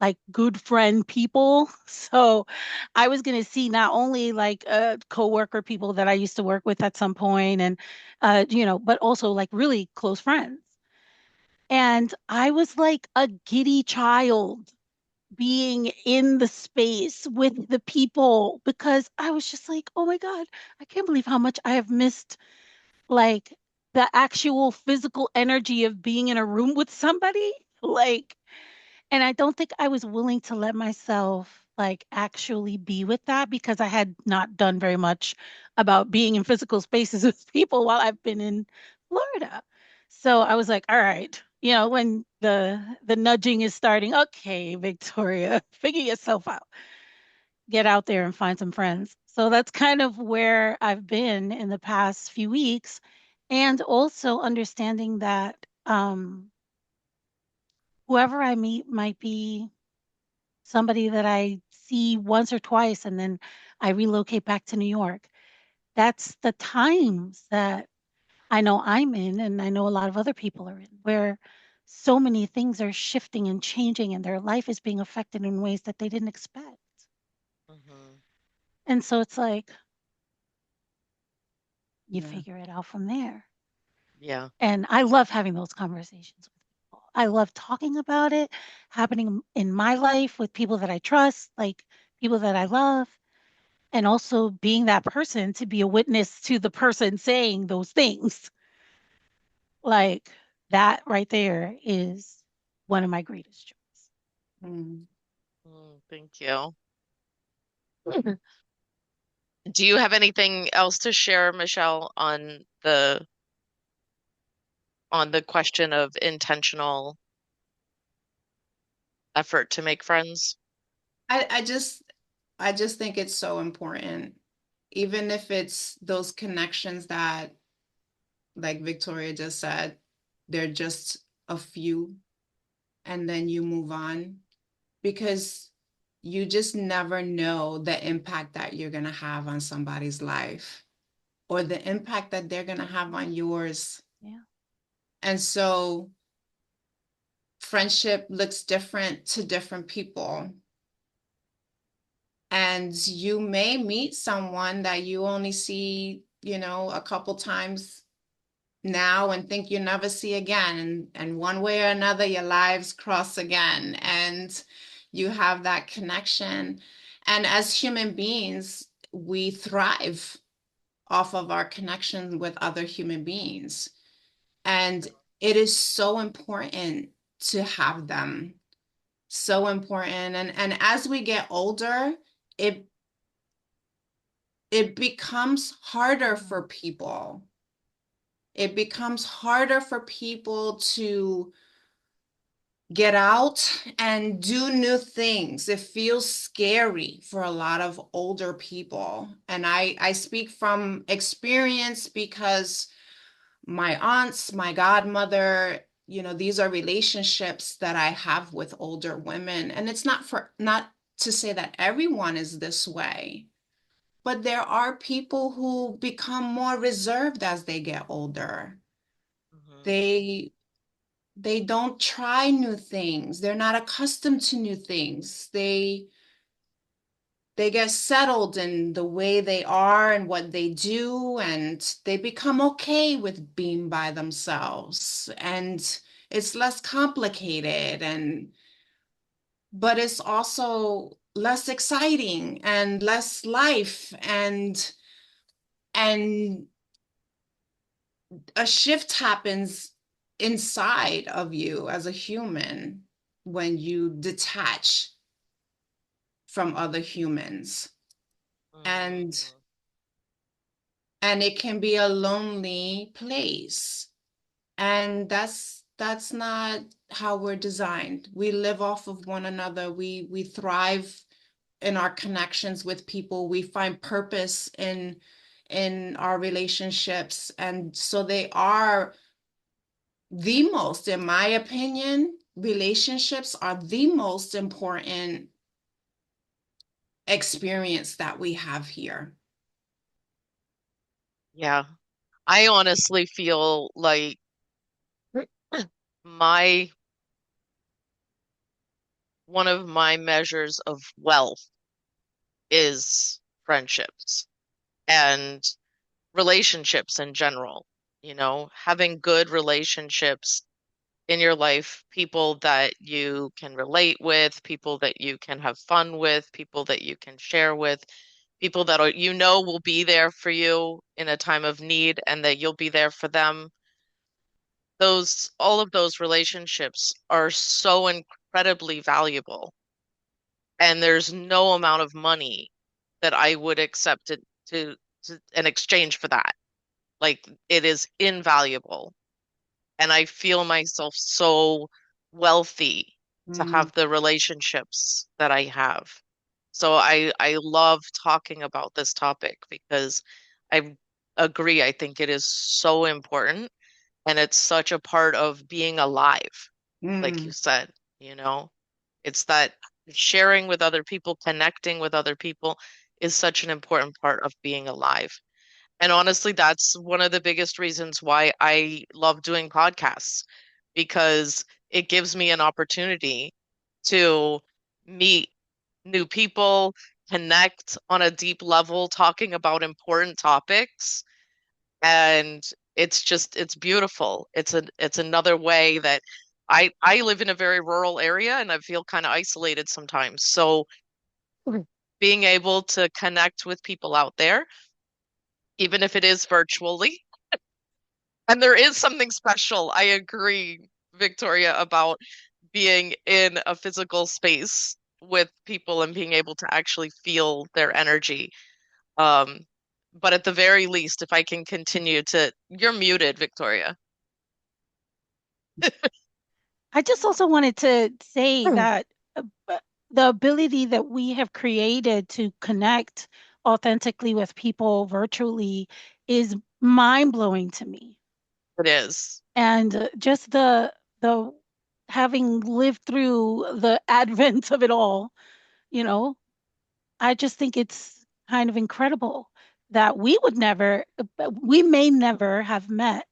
like good friend people. So I was going to see not only like coworker people that I used to work with at some point and but also like really close friends. And I was like a giddy child being in the space with the people because I was just like, oh my God, I can't believe how much I have missed like the actual physical energy of being in a room with somebody. Like, And I don't think I was willing to let myself like actually be with that because I had not done very much about being in physical spaces with people while I've been in Florida. So I was like, all right, when the nudging is starting, okay, Victoria, figure yourself out. Get out there and find some friends. So that's kind of where I've been in the past few weeks. And also understanding that whoever I meet might be somebody that I see once or twice and then I relocate back to New York. That's the times that I know I'm in, and I know a lot of other people are in, where so many things are shifting and changing, and their life is being affected in ways that they didn't expect. Hmm. And so it's like you Yeah. figure it out from there. Yeah. And I love having those conversations with people. I love talking about it happening in my life with people that I trust, like people that I love, and also being that person to be a witness to the person saying those things. Like that right there is one of my greatest joys. Mm. Thank you. Do you have anything else to share, Michelle, on the question of intentional effort to make friends? I, I just I just think it's so important, even if it's those connections that, like Victoria just said, they're just a few and then you move on because you just never know the impact that you're going to have on somebody's life or the impact that they're going to have on yours. Yeah. And so friendship looks different to different people. And you may meet someone that you only see, a couple times now and think you never see again. And one way or another, your lives cross again and you have that connection. And as human beings, we thrive off of our connection with other human beings. And it is so important to have them. So important. And as we get older, it it becomes harder for people. It becomes harder for people to get out and do new things. It feels scary for a lot of older people. And I speak from experience because my aunts, my godmother, these are relationships that I have with older women. And it's not to say that everyone is this way, but there are people who become more reserved as they get older. Hmm. They they don't try new things. They're not accustomed to new things. They get settled in the way they are and what they do, and they become okay with being by themselves. And it's less complicated, but it's also less exciting and less life, and a shift happens inside of you as a human when you detach from other humans, and Hmm. it can be a lonely place, and that's not how we're designed. We live off of one another. We thrive in our connections with people. We find purpose in our relationships, and so they are the most, in my opinion, relationships are the most important experience that we have here. Yeah. I honestly feel like my one of my measures of wealth is friendships and relationships in general. Having good relationships in your life, people that you can relate with, people that you can have fun with, people that you can share with, people that will be there for you in a time of need and that you'll be there for them. All of those relationships are so incredibly valuable. And there's no amount of money that I would accept it to in exchange for that. Like it is invaluable. And I feel myself so wealthy to Mm, have the relationships that I have. So I love talking about this topic because I agree. I think it is so important and it's such a part of being alive, like you mm, said, you know. It's that sharing with other people, connecting with other people is such an important part of being alive. And honestly, that's one of the biggest reasons why I love doing podcasts because it gives me an opportunity to meet new people, connect on a deep level, talking about important topics. And it's beautiful. It's another way that I live in a very rural area and I feel kind of isolated sometimes. So being able to connect with people out there, even if it is virtually, and there is something special. I agree, Victoria, about being in a physical space with people and being able to actually feel their energy. Um, but at the very least, if I can continue to, you're muted, Victoria. I just also wanted to say Mm. that the ability that we have created to connect authentically with people virtually is mind-blowing to me. It is. And just the having lived through the advent of it all, you know, I just think it's kind of incredible that we may never have met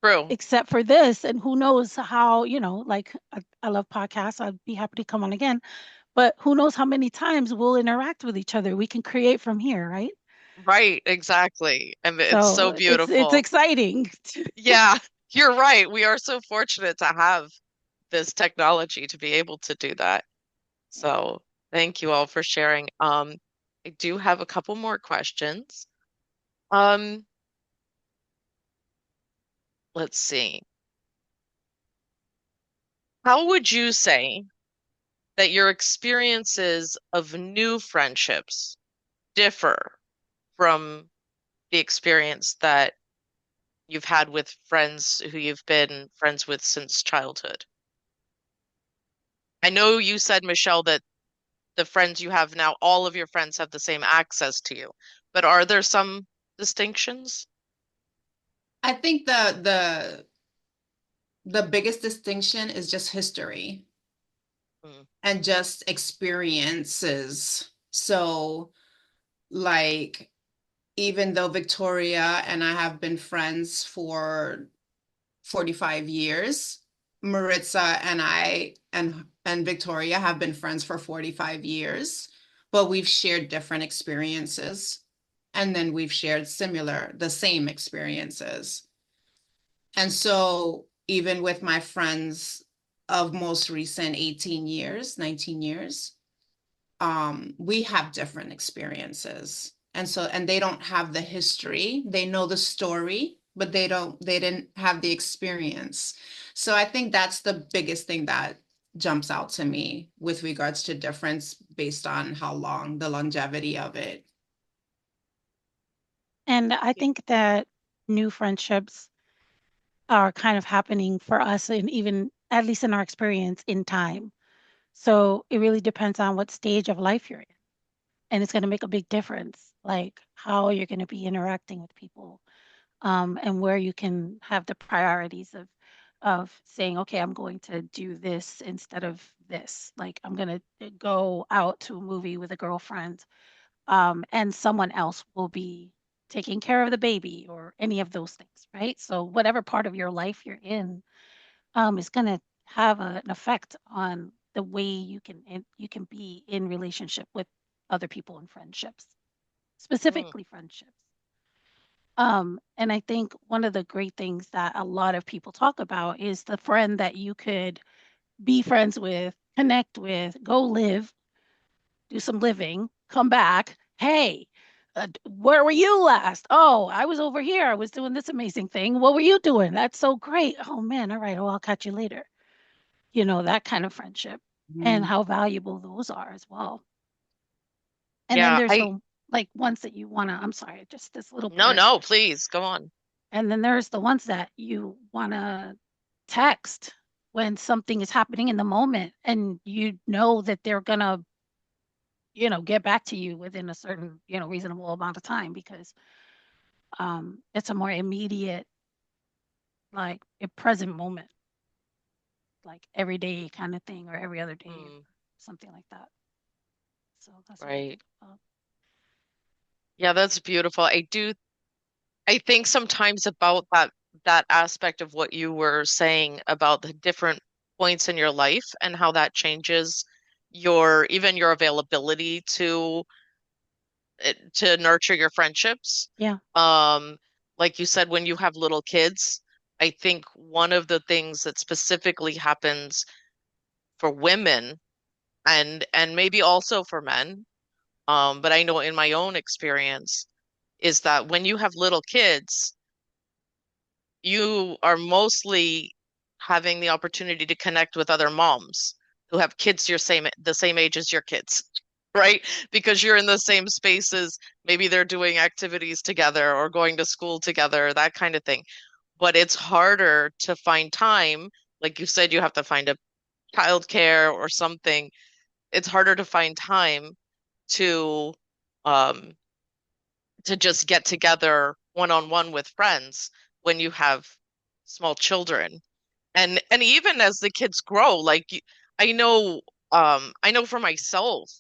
True. except for this. And who knows how, like I love podcasts. I'd be happy to come on again, but who knows how many times we'll interact with each other. We can create from here, right? Right, exactly. And it's so So it's beautiful. exciting. Yeah, you're right. We are so fortunate to have this technology to be able to do that. So thank you all for sharing. I do have a couple more questions. Um, let's see. How would you say that your experiences of new friendships differ from the experience that you've had with friends who you've been friends with since childhood? I know you said, Michelle, that the friends you have now, all of your friends have the same access to you, but are there some distinctions? I think the biggest distinction is just history Mm, and just experiences. So, like, even though Victoria and I have been friends for 45 years, Maritza and I and Victoria have been friends for 45 years, but we've shared different experiences. And then we've shared the same experiences. And so even with my friends of most recent 18 years, 19 years, we have different experiences. And they don't have the history. They know the story, but they didn't have the experience. So I think that's the biggest thing that jumps out to me with regards to difference based on how long the longevity of it. And I think that new friendships are kind of happening for us, and even at least in our experience in time. So it really depends on what stage of life you're in. And it's going to make a big difference, like how you're going to be interacting with people, and where you can have the priorities of saying, okay, I'm going to do this instead of this. Like I'm going to go out to a movie with a girlfriend, and someone else will be taking care of the baby or any of those things, right? So whatever part of your life you're in, is going to have an effect on the way you can be in relationship with other people and friendships, mm, specifically friendships. And I think one of the great things that a lot of people talk about is the friend that you could be friends with, connect with, go live, do some living, come back. Hey, where were you last? Oh, I was over here. I was doing this amazing thing. What were you doing? That's so great. Oh man, all right. Well, I'll catch you later. that kind of friendship and Mm. how valuable those are as well. And then Yeah, there's the like ones that you want to, I'm sorry, just this little no, part. no, please go on. And then there's the ones that you want to text when something is happening in the moment and you know that they're going to, get back to you within a certain, reasonable amount of time because it's a more immediate, like a present moment, like every day kind of thing or every other day or Mm, something like that. So that's what I right. think about. Yeah, that's beautiful. I think sometimes about that aspect of what you were saying about the different points in your life and how that changes your even your availability to nurture your friendships. Yeah. Um, like you said, when you have little kids, I think one of the things that specifically happens for women and maybe also for men, but I know in my own experience is that when you have little kids, you are mostly having the opportunity to connect with other moms who have kids the same age as your kids, right? Because you're in the same spaces, maybe they're doing activities together or going to school together, that kind of thing. But it's harder to find time, like you said, you have to find a childcare or something. It's harder to find time to um to just get together one on one with friends when you have small children. And even as the kids grow, I know I know for myself,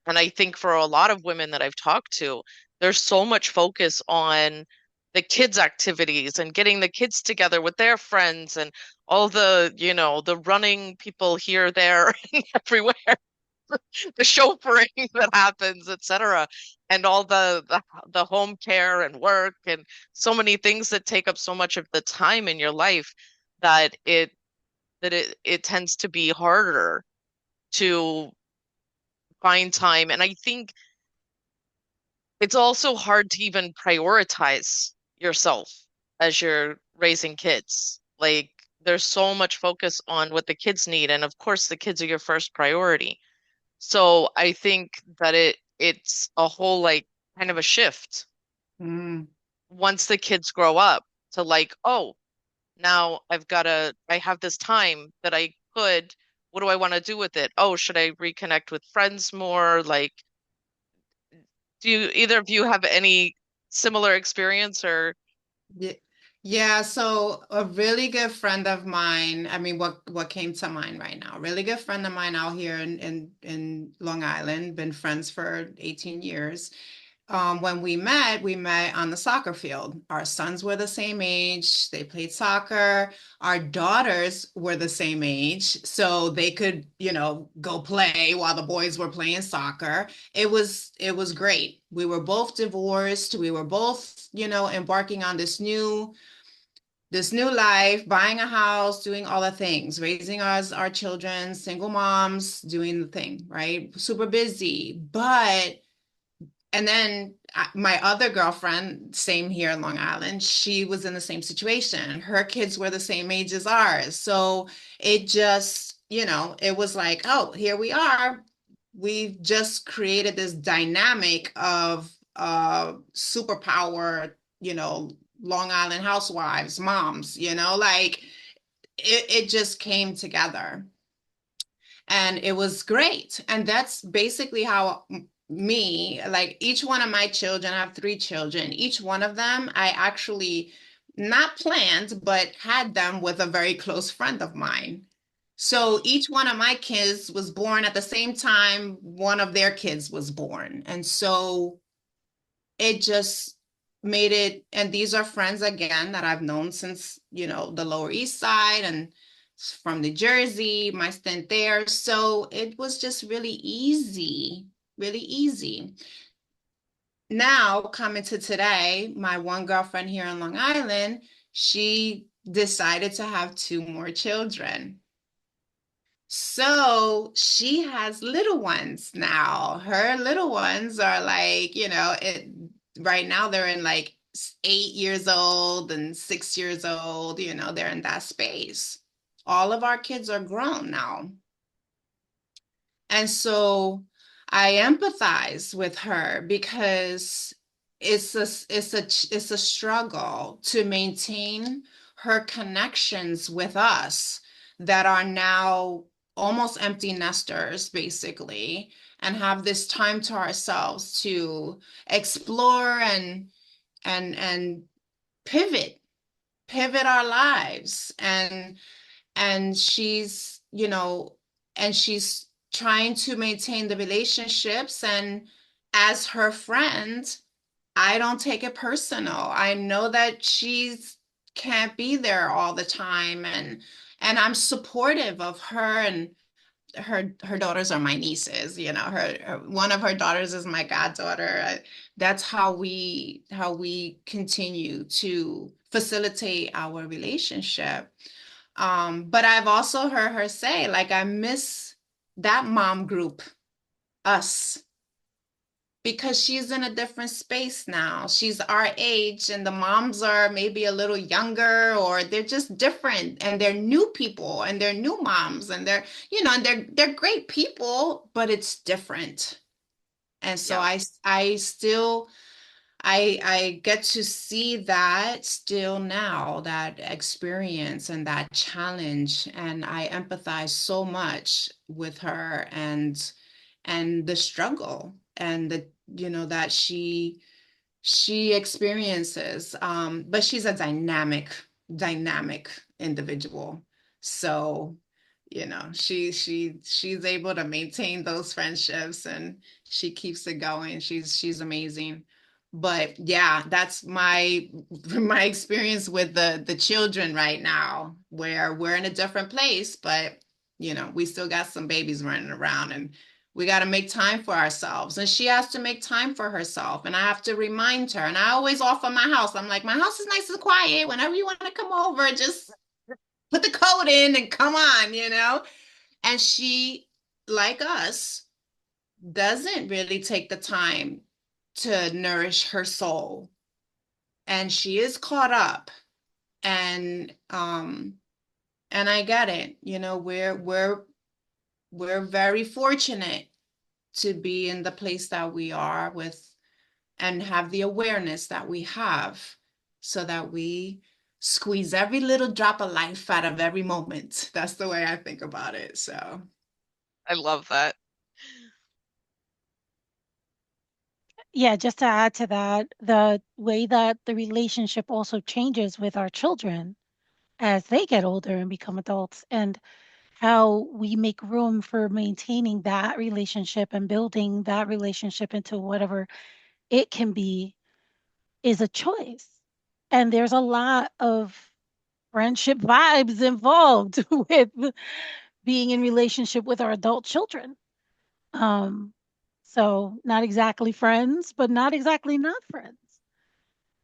and I think for a lot of women that I've talked to, there's so much focus on the kids' activities and getting the kids together with their friends and all the running people here, there, and everywhere, the chauffeuring that happens, etc., and all the home care and work and so many things that take up so much of the time in your life that it tends to be harder to find time. And I think it's also hard to even prioritize yourself as you're raising kids. Like there's so much focus on what the kids need, and of course the kids are your first priority. So I think that it's a whole like kind of a shift Mm. once the kids grow up to like, oh, now I have this time that I could, what do I want to do with it? Oh, should I reconnect with friends more? Like, do you either of you have any similar experience or Yeah, yeah, so a really good friend of mine, I mean, what came to mind right now? Really good friend of mine out here in Long Island, been friends for 18 years. When we met on the soccer field. Our sons were the same age. They played soccer. Our daughters were the same age, so they could, go play while the boys were playing soccer. It was great. We were both divorced. We were both, embarking on this new life, buying a house, doing all the things, raising us, our children, single moms, doing the thing, right? Super busy, but and then my other girlfriend, same here in Long Island, she was in the same situation. Her kids were the same age as ours. So it just, it was like, oh, here we are. We've just created this dynamic of superpower, Long Island housewives, moms, like it just came together and it was great. And that's basically how me, like each one of my children, I have three children, each one of them, I actually not planned, but had them with a very close friend of mine. So each one of my kids was born at the same time one of their kids was born. And so it just made it, and these are friends again that I've known since, the Lower East Side and from New Jersey, my stint there. So it was just really easy, really easy. Now, coming to today, my one girlfriend here in Long Island, she decided to have two more children. So she has little ones now. Her little ones are like, right now they're in like 8 years old and 6 years old, they're in that space. all of our kids are grown now. And so I empathize with her because it's a struggle to maintain her connections with us that are now almost empty nesters basically, and have this time to ourselves to explore and pivot our lives. And she's trying to maintain the relationships. And as her friend, I don't take it personal. I know that she's can't be there all the time, and I'm supportive of her. And her daughters are my nieces. One of her daughters is my goddaughter. That's how we continue to facilitate our relationship. But I've also heard her say, like, I miss that mom group, us, because she's in a different space now. She's our age, and the moms are maybe a little younger, or they're just different, and they're new people, and they're new moms, and they're great people, but it's different. And so Yeah. I still I get to see that still now, that experience and that challenge, and I empathize so much with her, and the struggle, and that she experiences. But she's a dynamic individual. So, she's able to maintain those friendships, and she keeps it going. She's amazing. But yeah, that's my experience with the children right now, where we're in a different place, but we still got some babies running around, and we got to make time for ourselves. And she has to make time for herself. And I have to remind her. And I always offer my house. I'm like, my house is nice and quiet. Whenever you want to come over, just put the code in and come on. And she, like us, doesn't really take the time to nourish her soul. And she is caught up. And I get it. We're very fortunate to be in the place that we are with, and have the awareness that we have, so that we squeeze every little drop of life out of every moment. That's the way I think about it. So I love that. Yeah, just to add to that, the way that the relationship also changes with our children as they get older and become adults, and how we make room for maintaining that relationship and building that relationship into whatever it can be, is a choice. And there's a lot of friendship vibes involved with being in relationship with our adult children. Um, so not exactly friends, but not exactly not friends.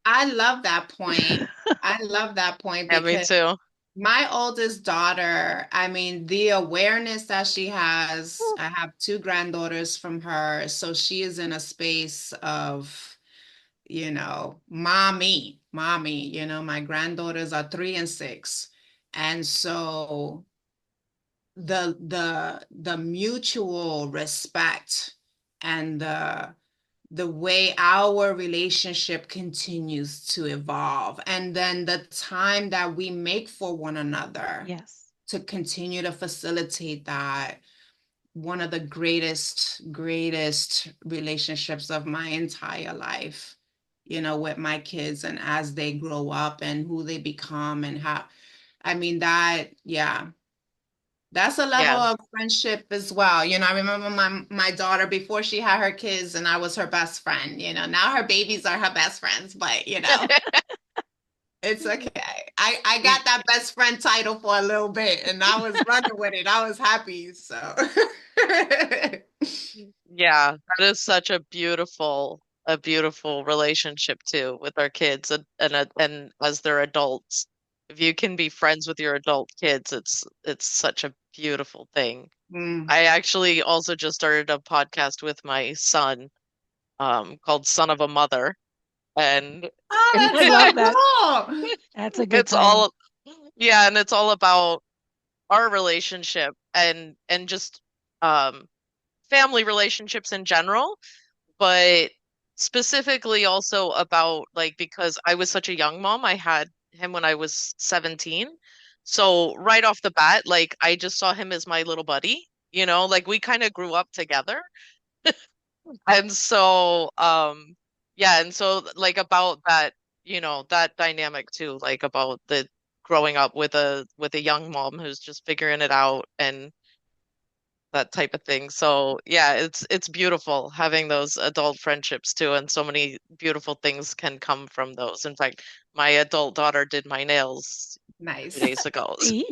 I love that point. I love that point Yeah, me because too. my oldest daughter, I mean, the awareness that she has, I have two granddaughters from her. So she is in a space of, mommy. My granddaughters are 3 and 6. And so the mutual respect, and the way our relationship continues to evolve, and then the time that we make for one another Yes. to continue to facilitate that. One of the greatest relationships of my entire life, with my kids, and as they grow up and who they become, and how, I mean, yeah, that's a level Yeah. of friendship as well. I remember my daughter before she had her kids, and I was her best friend. Now her babies are her best friends, but it's okay. I Y- got that best friend title for a little bit, and I was running with it. I was happy. So Yeah, that is such a beautiful relationship too with our kids, and as they're adults. If you can be friends with your adult kids, it's such a beautiful thing. Mm. I actually also just started a podcast with my son, called Son of a Mother, and Oh, that's I so love that. cool. That's a good it's title. all, yeah, and it's all about our relationship and just um family relationships in general, but specifically also about like because I was such a young mom, I had him when I was 17. So right off the bat, like I just saw him as my little buddy, like we kind of grew up together. And so yeah, and so like about that, that dynamic too, like about the growing up with a young mom who's just figuring it out and that type of thing. So yeah, it's beautiful having those adult friendships too, and so many beautiful things can come from those. In fact, my adult daughter did my nails 2 days Nice. ago. See?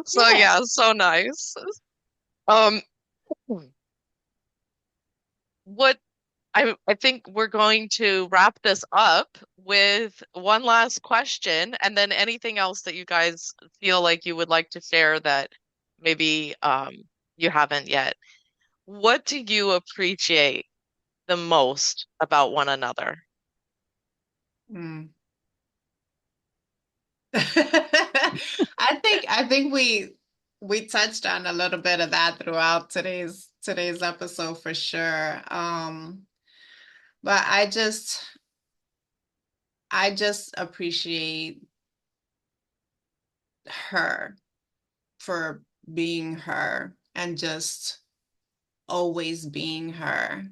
So Yeah. yeah, so nice. Um, what I think we're going to wrap this up with one last question, and then anything else that you guys feel like you would like to share that maybe you haven't yet. What do you appreciate the most about one another? Mm. I think we touched on a little bit of that throughout today's episode for sure. But I just appreciate her for being her and just always being her.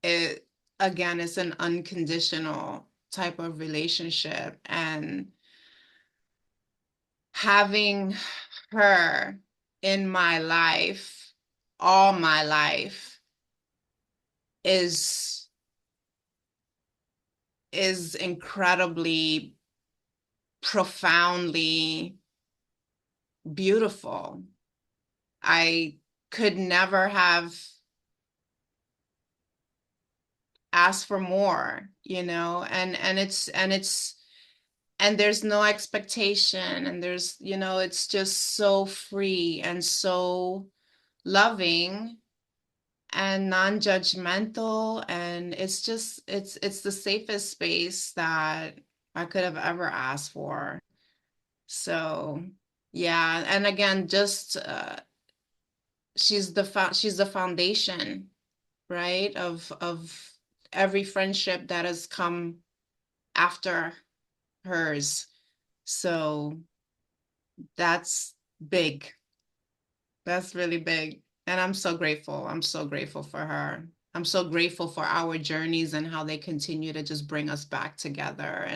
It again, it's an unconditional type of relationship, and having her in my life all my life is incredibly profoundly beautiful. I could never have asked for more, and there's no expectation, and it's just so free and so loving and non-judgmental, and it's the safest space that I could have ever asked for. So yeah, and again, just she's the foundation, right, of every friendship that has come after hers. So that's big. That's really big. And I'm so grateful. I'm so grateful for her. I'm so grateful for our journeys and how they continue to just bring us back together,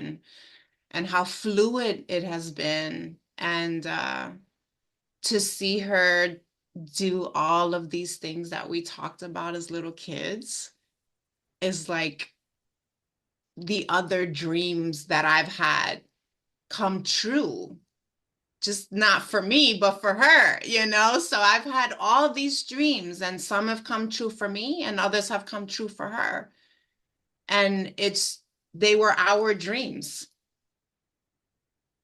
and how fluid it has been. And to see her do all of these things that we talked about as little kids is like the other dreams that I've had come true, just not for me, but for her. So I've had all these dreams, and some have come true for me, and others have come true for her. And they were our dreams.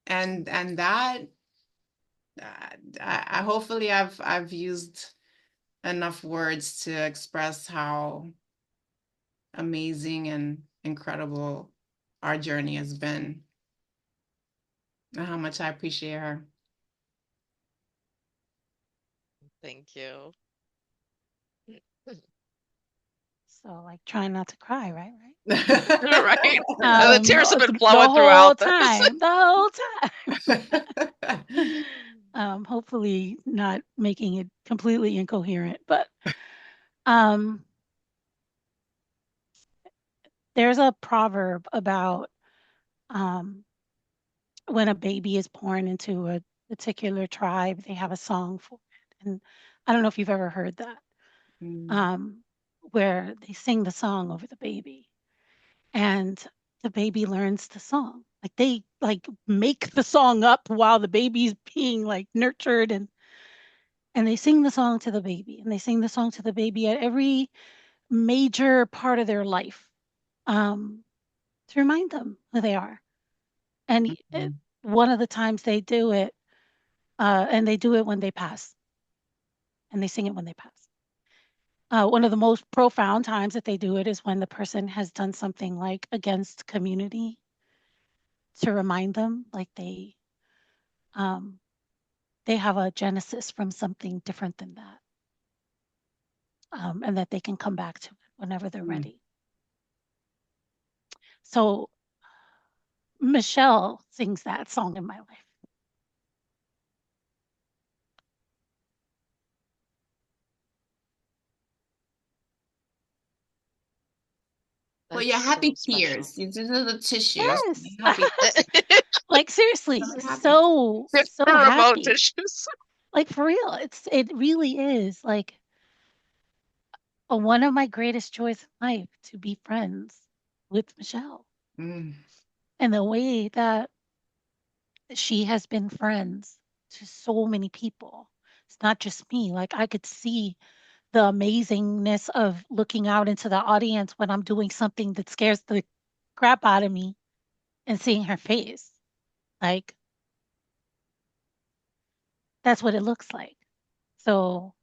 And that I hopefully I've used enough words to express how amazing and incredible our journey has been, and how much I appreciate her. Thank you. So like trying not to cry, right? Right? And the tears have been The flowing whole throughout this. time, the whole time. Hopefully not making it completely incoherent, but um, there's a proverb about um, when a baby is born into a particular tribe, they have a song for it. And I don't know if you've ever heard that, Mm. um, where they sing the song over the baby, and the baby learns the song. Like they like make the song up while the baby's being like nurtured, and they sing the song to the baby, and they sing the song to the baby at every major part of their life, um, to remind them who they are. And Mhm. one of the times they do it, and they do it when they pass, and they sing it when they pass. One of the most profound times that they do it is when the person has done something like against community, to remind them, like they have a genesis from something different than that, and that they can come back to it whenever they're Mm. ready. So Michelle sings that song in my life. Well, That's your happy so special. tears. These are the tissues. Yes. Happy, Like seriously, happy. so Remote happy. dishes. Like for real, it really is like one of my greatest joys in life to be friends with Michelle. Mm. And the way that she has been friends to so many people. It's not just me. Like I could see the amazingness of looking out into the audience when I'm doing something that scares the crap out of me and seeing her face. Like that's what it looks like. So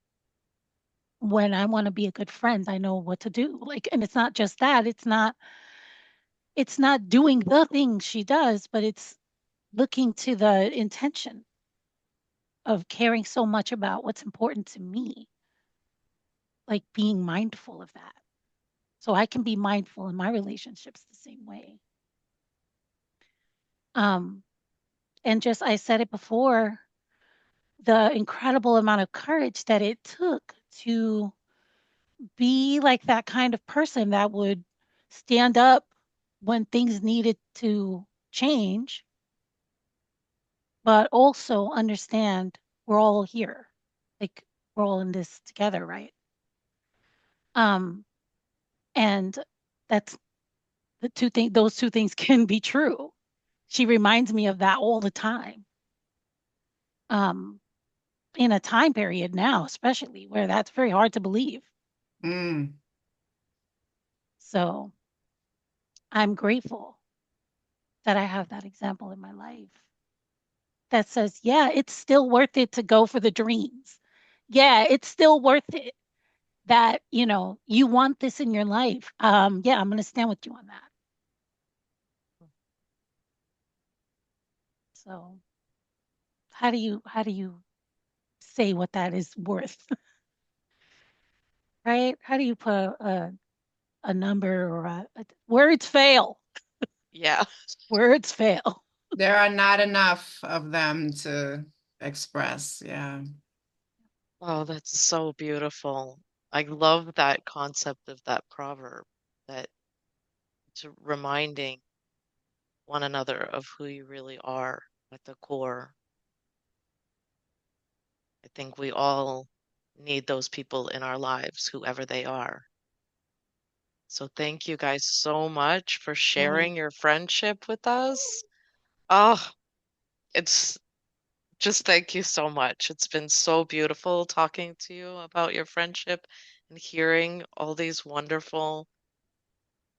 when I want to be a good friend, I know what to do. Like, and it's not just that. It's not doing the things she does, but it's looking to the intention of caring so much about what's important to me, like being mindful of that. So I can be mindful in my relationships the same way. Um, and just I said it before, the incredible amount of courage that it took to be like that kind of person that would stand up when things needed to change, but also understand we're all here. Like we're all in this together, right? Um, and that's the two things, those two things can be true. She reminds me of that all the time. Um, in a time period now, especially where that's very hard to believe. Mm. So I'm grateful that I have that example in my life that says, yeah, it's still worth it to go for the dreams. Yeah, it's still worth it that, you want this in your life. Yeah, I'm going to stand with you on that. So how do you say what that is worth? Right? How do you put a number or words fail? Yeah. Words fail. There are not enough of them to express. Yeah. Oh, that's so beautiful. I love that concept of that proverb that it's reminding one another of who you really are at the core. I think we all need those people in our lives, whoever they are. So thank you guys so much for Mm. sharing your friendship with us. Oh, it's just thank you so much. It's been so beautiful talking to you about your friendship and hearing all these wonderful,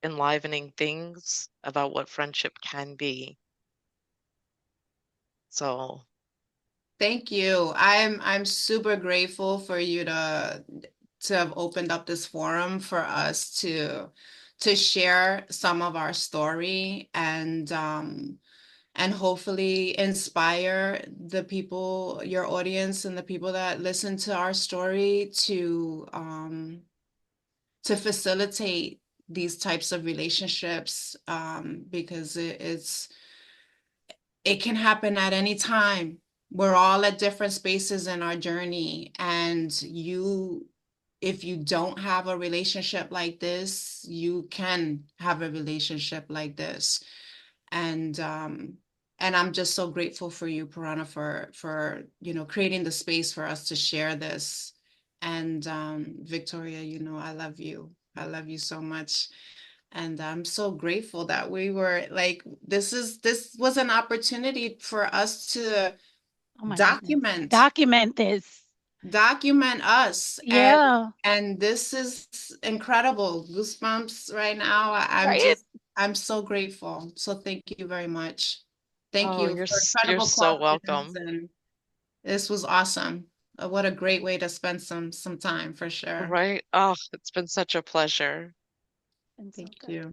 enlivening things about what friendship can be. So, Thank you. I'm super grateful for you to have opened up this forum for us to share some of our story and hopefully inspire the people, your audience, and the people that listen to our story to facilitate these types of relationships because it can happen at any time. We're all at different spaces in our journey, and if you don't have a relationship like this, you can have a relationship like this. And I'm just so grateful for you, Purana, for creating the space for us to share this. And Victoria, I love you. I love you so much. And I'm so grateful that we were like, this was an opportunity for us to Oh my goodness. document Document this. document us. and Yeah. and this is incredible. Goosebumps right now. Right? I'm so grateful. So thank you very much. Thank oh, you for you're incredible so questions, welcome. and this was awesome. What a great way to spend some time for sure. Right? Oh, it's been such a pleasure. Been so Thank good. you.